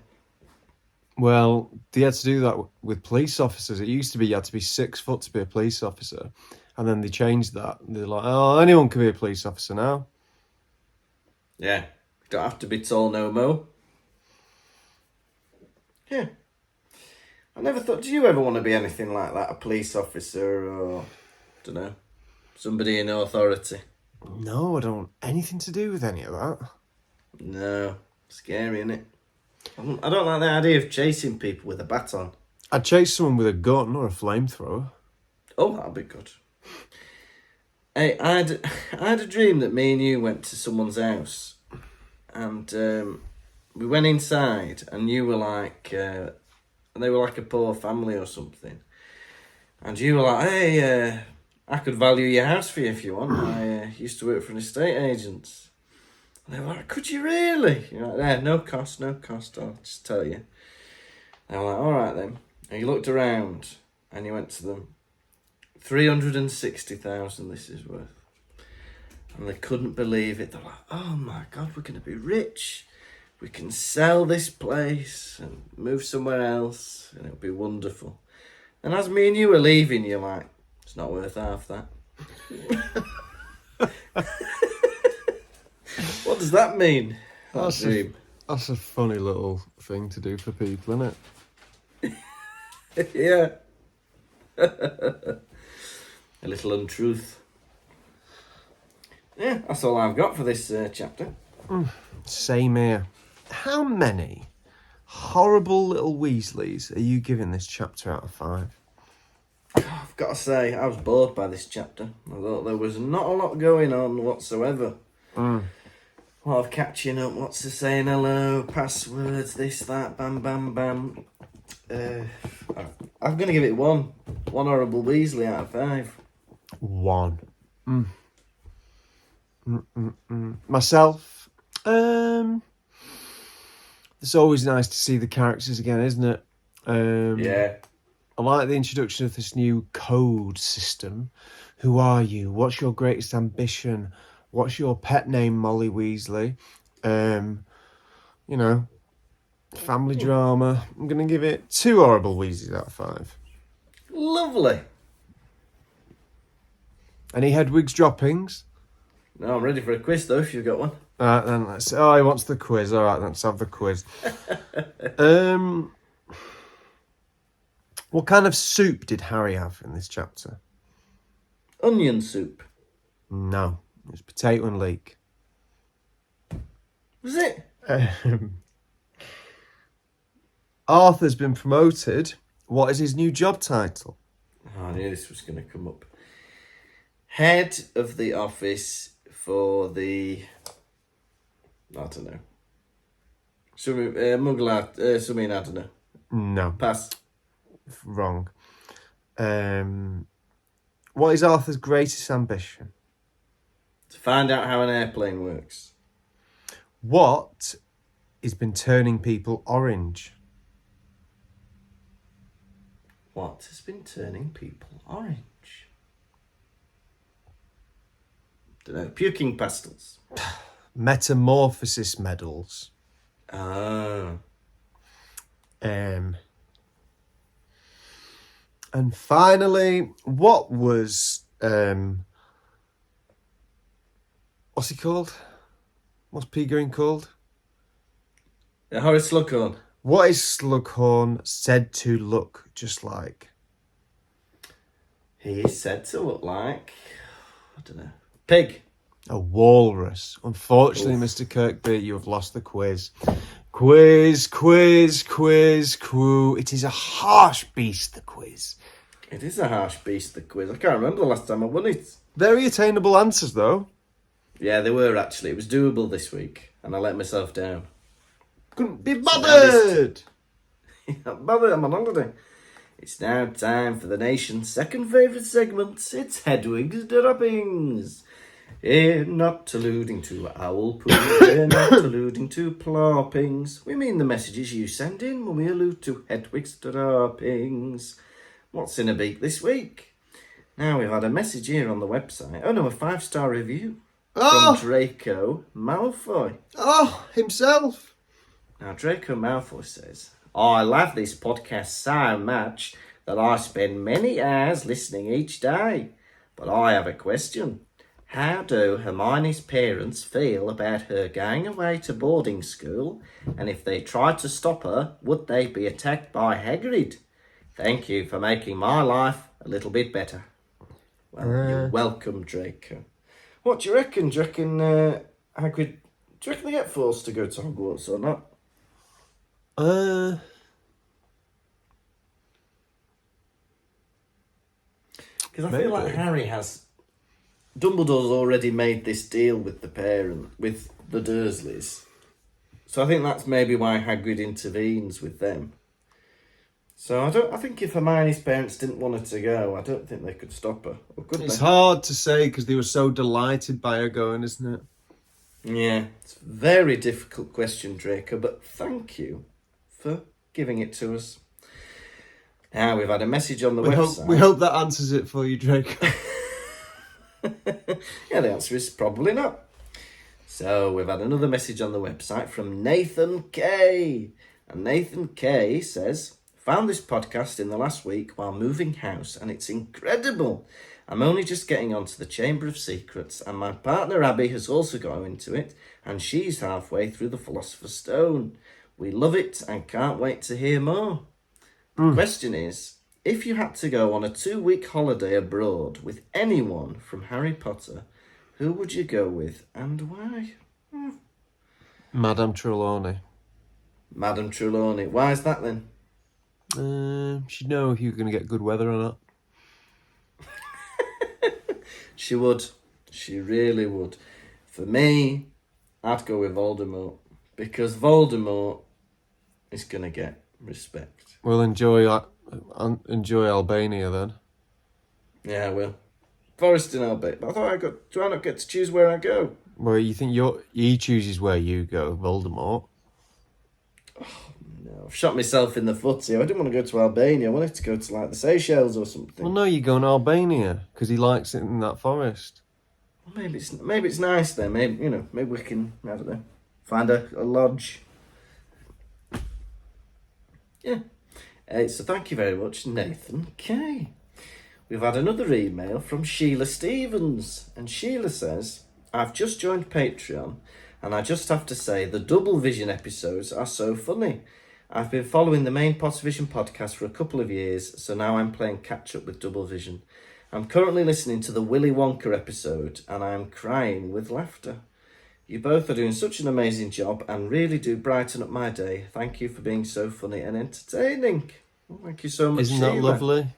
Speaker 2: Well, they had to do that with police officers. It used to be you had to be 6 foot to be a police officer. And then they changed that. They're like, oh, anyone can be a police officer now.
Speaker 1: Yeah. Don't have to be tall no mo. Yeah. I never thought, do you ever want to be anything like that? A police officer or, don't know, somebody in authority?
Speaker 2: No, I don't want anything to do with any of that.
Speaker 1: No. Scary, innit? I don't like the idea of chasing people with a baton.
Speaker 2: I'd chase someone with a gun or a flamethrower.
Speaker 1: Oh, that'd be good. Hey, I had a dream that me and you went to someone's house, and we went inside, and you were like, and they were like a poor family or something, and you were like, hey, I could value your house for you if you want. I used to work for an estate agent. And they were like, could you really? You're like, yeah, no cost, I'll just tell you. They were like, all right then. And you looked around, and you went to them. 360,000 this is worth. And they couldn't believe it. They're like, oh my God, we're going to be rich. We can sell this place and move somewhere else and it'll be wonderful. And as me and you were leaving, you're like, it's not worth half that. What does that mean?
Speaker 2: That's a funny little thing to do for people, isn't
Speaker 1: it? Yeah. A little untruth. Yeah, that's all I've got for this chapter.
Speaker 2: Same here. How many horrible little Weasleys are you giving this chapter out of 5?
Speaker 1: I've got to say, I was bored by this chapter. I thought there was not a lot going on whatsoever. A lot of catching up, what's to saying hello, passwords, this, that, bam, bam, bam. I'm going to give it 1. 1 horrible Weasley out of 5.
Speaker 2: 1. Myself, it's always nice to see the characters again, isn't it?
Speaker 1: Yeah.
Speaker 2: I like the introduction of this new code system. Who are you? What's your greatest ambition? What's your pet name, Molly Weasley? Family drama. I'm going to give it 2 horrible Weasleys out of 5.
Speaker 1: Lovely.
Speaker 2: Any Hedwig's droppings?
Speaker 1: No, I'm ready for a quiz though, if you've got one.
Speaker 2: Alright then, let's... Oh, he wants the quiz. Alright, let's have the quiz. What kind of soup did Harry have in this chapter?
Speaker 1: Onion soup.
Speaker 2: No, it was potato and leek.
Speaker 1: Was it?
Speaker 2: Arthur's been promoted. What is his new job title?
Speaker 1: Oh, I knew this was going to come up. Head of the office for the... I don't know. Something, I don't know.
Speaker 2: No,
Speaker 1: Pass.
Speaker 2: wrong. What is Arthur's greatest ambition?
Speaker 1: To find out how an airplane works.
Speaker 2: What has been turning people orange?
Speaker 1: What has been turning people orange? Don't know. Puking pastels.
Speaker 2: Metamorphosis medals.
Speaker 1: Ah.
Speaker 2: And finally, what was what's he called? What's P. Green called?
Speaker 1: Horace Slughorn.
Speaker 2: What is Slughorn said to look just like?
Speaker 1: He is said to look like... I don't know. Pig.
Speaker 2: A walrus. Unfortunately,
Speaker 1: Oof.
Speaker 2: Mr. Kirkby, you have lost the quiz. Quiz. It is a harsh beast, the quiz.
Speaker 1: It is a harsh beast, the quiz. I can't remember the last time I won it.
Speaker 2: Very attainable answers, though.
Speaker 1: Yeah, they were actually. It was doable this week, and I let myself down.
Speaker 2: Couldn't be bothered.
Speaker 1: Bother, I'm on holiday. It's now time for the nation's second favourite segment. It's Hedwig's Droppings. We're not alluding to owl poo. We're not alluding to ploppings. We mean the messages you send in when we allude to Hedwig's Droppings. What's in a beak this week? Now we've had a message here on the website. Oh no, a 5-star review from Draco Malfoy.
Speaker 2: Oh, himself.
Speaker 1: Now Draco Malfoy says, I love this podcast so much that I spend many hours listening each day. But I have a question. How do Hermione's parents feel about her going away to boarding school? And if they tried to stop her, would they be attacked by Hagrid? Thank you for making my life a little bit better. Well, you're welcome, Draco. What do you reckon? Do you reckon Hagrid... Do you reckon they get forced to go to Hogwarts or not? Because I feel like Harry has... Dumbledore's already made this deal with with the Dursleys. So I think that's maybe why Hagrid intervenes with them. So I think if Hermione's parents didn't want her to go, I don't think they could stop her. Or could
Speaker 2: It's
Speaker 1: they?
Speaker 2: hard to say because they were so delighted by her going, isn't it?
Speaker 1: Yeah, it's a very difficult question, Draco, but thank you for giving it to us. Now we've had a message on the website.
Speaker 2: We hope that answers it for you, Draco.
Speaker 1: Yeah, the answer is probably not. So we've had another message on the website from Nathan K. And Nathan K says, found this podcast in the last week while moving house and it's incredible. I'm only just getting onto the Chamber of Secrets and my partner Abby has also gone into it and she's halfway through the Philosopher's Stone. We love it and can't wait to hear more. The question is, if you had to go on a 2-week holiday abroad with anyone from Harry Potter, who would you go with and why?
Speaker 2: Madame Trelawney.
Speaker 1: Madame Trelawney. Why is that then?
Speaker 2: She'd know if you were going to get good weather or not.
Speaker 1: She would. She really would. For me, I'd go with Voldemort. Because Voldemort is going to get respect.
Speaker 2: We'll enjoy Albania then.
Speaker 1: Yeah, I will. Forest in Albania. I thought do I not get to choose where I go?
Speaker 2: Well, you think he chooses where you go, Voldemort.
Speaker 1: No, I've shot myself in the foot here. I didn't want to go to Albania. I wanted to go to like the Seychelles or something.
Speaker 2: Well, no, you're going to Albania because he likes it in that forest.
Speaker 1: Well, maybe it's nice there. Maybe maybe we can, I don't know, find a lodge. Yeah. So thank you very much, Nathan K. We've had another email from Sheila Stevens, and Sheila says, I've just joined Patreon, and I just have to say the Double Vision episodes are so funny. I've been following the main Pottervision podcast for a couple of years, so now I'm playing catch up with Double Vision. I'm currently listening to the Willy Wonka episode, and I'm crying with laughter. You both are doing such an amazing job and really do brighten up my day. Thank you for being so funny and entertaining. Well, thank you so much,
Speaker 2: Isn't that
Speaker 1: Sheila.
Speaker 2: lovely?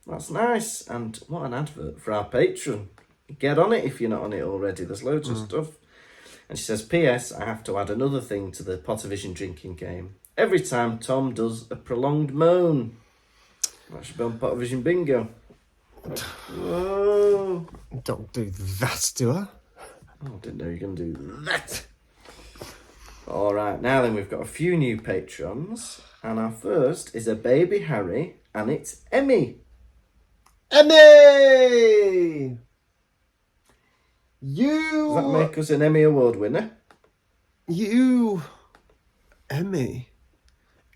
Speaker 1: That's nice. And what an advert for our Patreon. Get on it if you're not on it already. There's loads of stuff. And she says, P.S. I have to add another thing to the Pottervision drinking game. Every time Tom does a prolonged moan. That should be on Pottervision bingo. Whoa.
Speaker 2: Don't do that to her.
Speaker 1: Oh, I didn't know you were going to do that. All right, now then, we've got a few new patrons. And our first is a baby Harry, and it's Emmy.
Speaker 2: Emmy!
Speaker 1: Does that make us an Emmy Award winner?
Speaker 2: Emmy.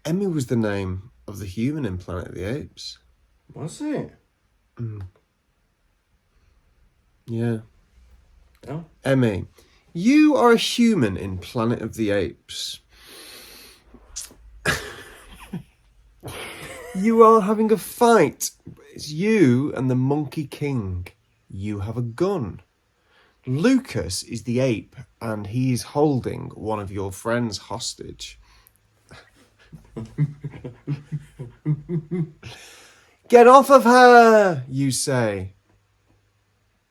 Speaker 2: Emmy was the name of the human in Planet of the Apes.
Speaker 1: Was it?
Speaker 2: Yeah.
Speaker 1: Oh.
Speaker 2: Emmy, you are a human in Planet of the Apes. You are having a fight. It's you and the Monkey King. You have a gun. Lucas is the ape, and he is holding one of your friends hostage. Get off of her, you say.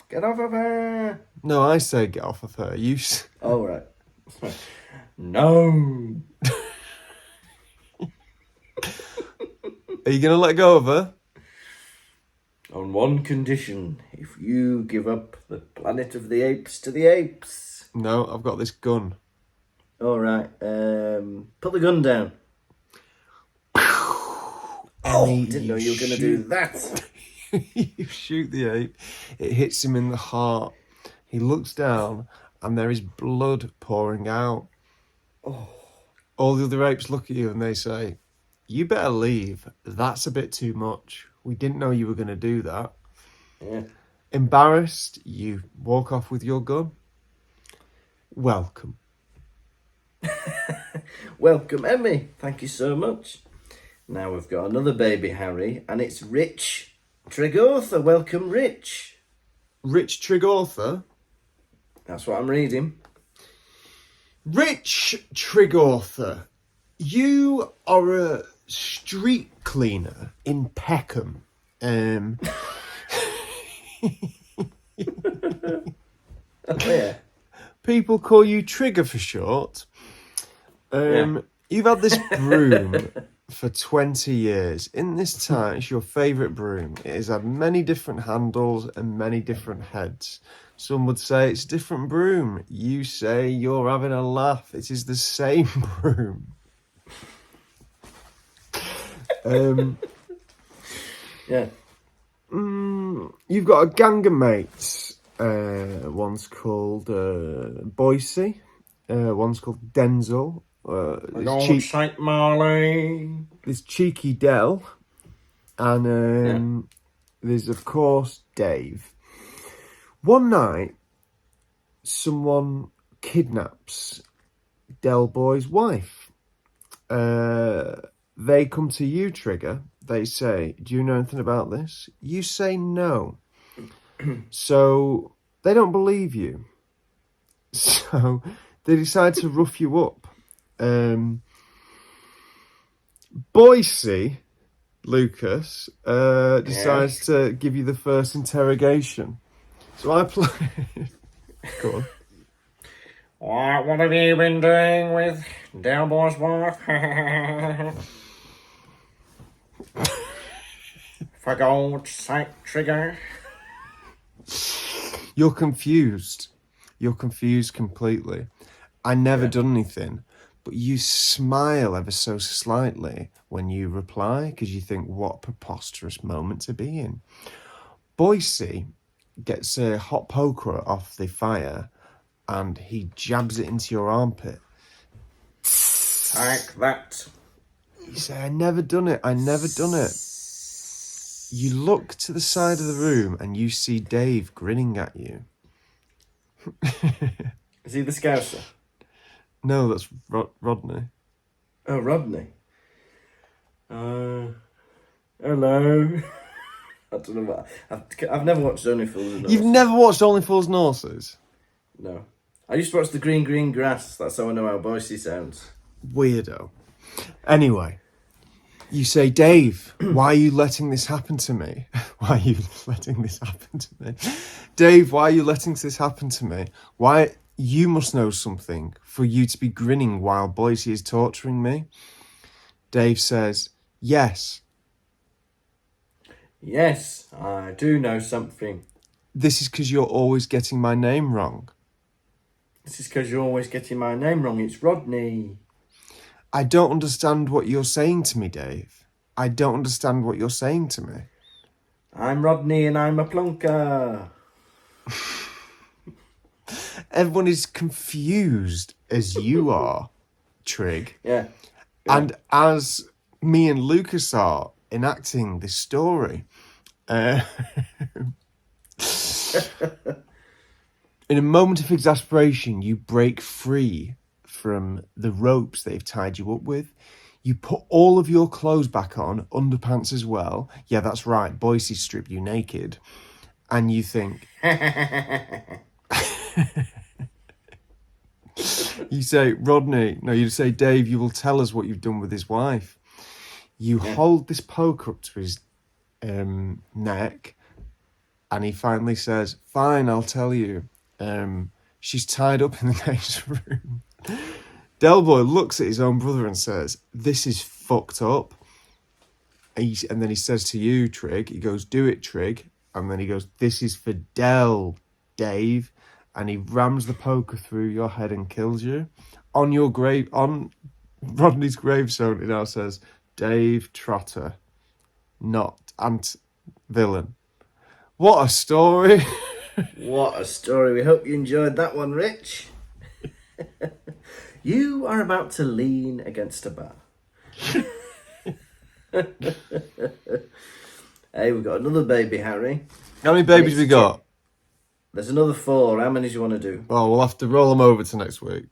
Speaker 1: Get off of her.
Speaker 2: No, I say get off of her. You.
Speaker 1: Oh, right. No.
Speaker 2: Are you going to let go of her?
Speaker 1: On one condition, if you give up the Planet of the Apes to the apes.
Speaker 2: No, I've got this gun.
Speaker 1: All right. Put the gun down.
Speaker 2: Emmy,
Speaker 1: Didn't know you were going to do that.
Speaker 2: You shoot the ape. It hits him in the heart. He looks down, and there is blood pouring out.
Speaker 1: Oh.
Speaker 2: All the other apes look at you and they say, "You better leave. That's a bit too much. We didn't know you were going to do that."
Speaker 1: Yeah.
Speaker 2: Embarrassed, you walk off with your gun. Welcome.
Speaker 1: Welcome, Emmy. Thank you so much. Now we've got another baby Harry, and it's Rich Tregortha. Welcome, Rich.
Speaker 2: Rich Tregortha?
Speaker 1: That's what I'm reading.
Speaker 2: Rich Tregortha, you are a street cleaner in Peckham.
Speaker 1: Oh, yeah.
Speaker 2: People call you Trigger for short. You've had this broom for 20 years. In this time, it's your favourite broom. It has had many different handles and many different heads. Some would say it's a different broom. You say you're having a laugh. It is the same broom.
Speaker 1: Yeah.
Speaker 2: You've got a gang of mates. One's called Boise. One's called Denzel.
Speaker 1: St. Marley.
Speaker 2: There's Cheeky Dell. And there's, of course, Dave. One night, someone kidnaps Del Boy's wife. They come to you, Trigger. They say, "Do you know anything about this?" You say no. So they don't believe you. So they decide to rough you up. Boise, Lucas, decides to give you the first interrogation. So I play... Go on.
Speaker 1: What have you been doing with Del Boy's wife? For God's sake, Trigger.
Speaker 2: You're confused. You're confused completely. I never done anything, but you smile ever so slightly when you reply because you think, what a preposterous moment to be in. Boise gets a hot poker off the fire and he jabs it into your armpit.
Speaker 1: Like that.
Speaker 2: You say, "I never done it. I never done it." You look to the side of the room and you see Dave grinning at you.
Speaker 1: Is he the Scouser?
Speaker 2: No, that's Rodney.
Speaker 1: Oh, Rodney. Hello. I don't know what... I've never watched Only Fools and Horses.
Speaker 2: You've never watched Only Fools and Horses?
Speaker 1: No. I used to watch the Green Grass. That's how I know how Boise sounds.
Speaker 2: Weirdo. Anyway, you say, Dave, why are you letting this happen to me? Why are you letting this happen to me? Dave, why are you letting this happen to me? Why? You must know something for you to be grinning while Boise is torturing me. Dave says, yes.
Speaker 1: Yes, I do know something.
Speaker 2: This is because you're always getting my name wrong.
Speaker 1: This is because you're always getting my name wrong. It's Rodney.
Speaker 2: I don't understand what you're saying to me, Dave. I don't understand what you're saying to me.
Speaker 1: I'm Rodney and I'm a plunker.
Speaker 2: Everyone is confused as you are, Trig.
Speaker 1: Yeah.
Speaker 2: And as me and Lucas are enacting this story. In a moment of exasperation, you break free from the ropes they've tied you up with. You put all of your clothes back on, underpants as well. Yeah, that's right. Boise stripped you naked. And you think... You say, Rodney... No, you say, Dave, you will tell us what you've done with his wife. You hold this poker up to his neck, and he finally says, fine, I'll tell you. She's tied up in the next room. Delboy looks at his own brother and says, this is fucked up. And then he says to you, Trig, he goes, do it, Trig. And then he goes, this is for Del, Dave. And he rams the poker through your head and kills you. On your grave, on Rodney's gravestone, it now says, Dave Trotter, not villain. What a story.
Speaker 1: What a story. We hope you enjoyed that one, Rich. You are about to lean against a bar. Hey, we've got another baby, Harry.
Speaker 2: How many babies we got?
Speaker 1: There's another 4. How many do you want to do?
Speaker 2: Oh, we'll have to roll them over to next week.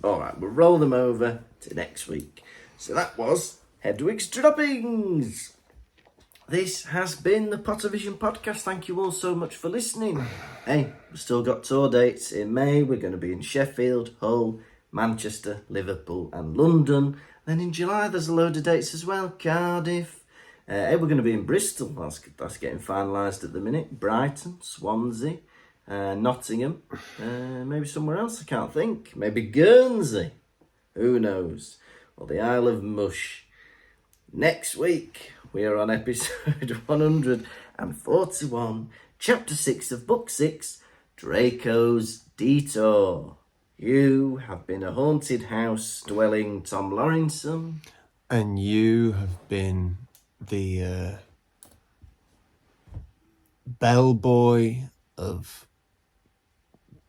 Speaker 1: All right, we'll roll them over to next week. So that was Hedwig's Droppings. This has been the Pottervision podcast. Thank you all so much for listening. Hey, we've still got tour dates. In May, we're going to be in Sheffield, Hull, Manchester, Liverpool and London. Then in July, there's a load of dates as well. Cardiff. Hey, we're going to be in Bristol. That's getting finalised at the minute. Brighton, Swansea, Nottingham. Maybe somewhere else, I can't think. Maybe Guernsey. Who knows? Or the Isle of Mush. Next week, we are on episode 141, chapter 6 of book 6, Draco's Detour. You have been a haunted house dwelling Tom Lawrenson.
Speaker 2: And you have been the bellboy of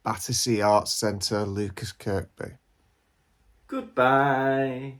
Speaker 2: Battersea Arts Centre, Lucas Kirkby.
Speaker 1: Goodbye.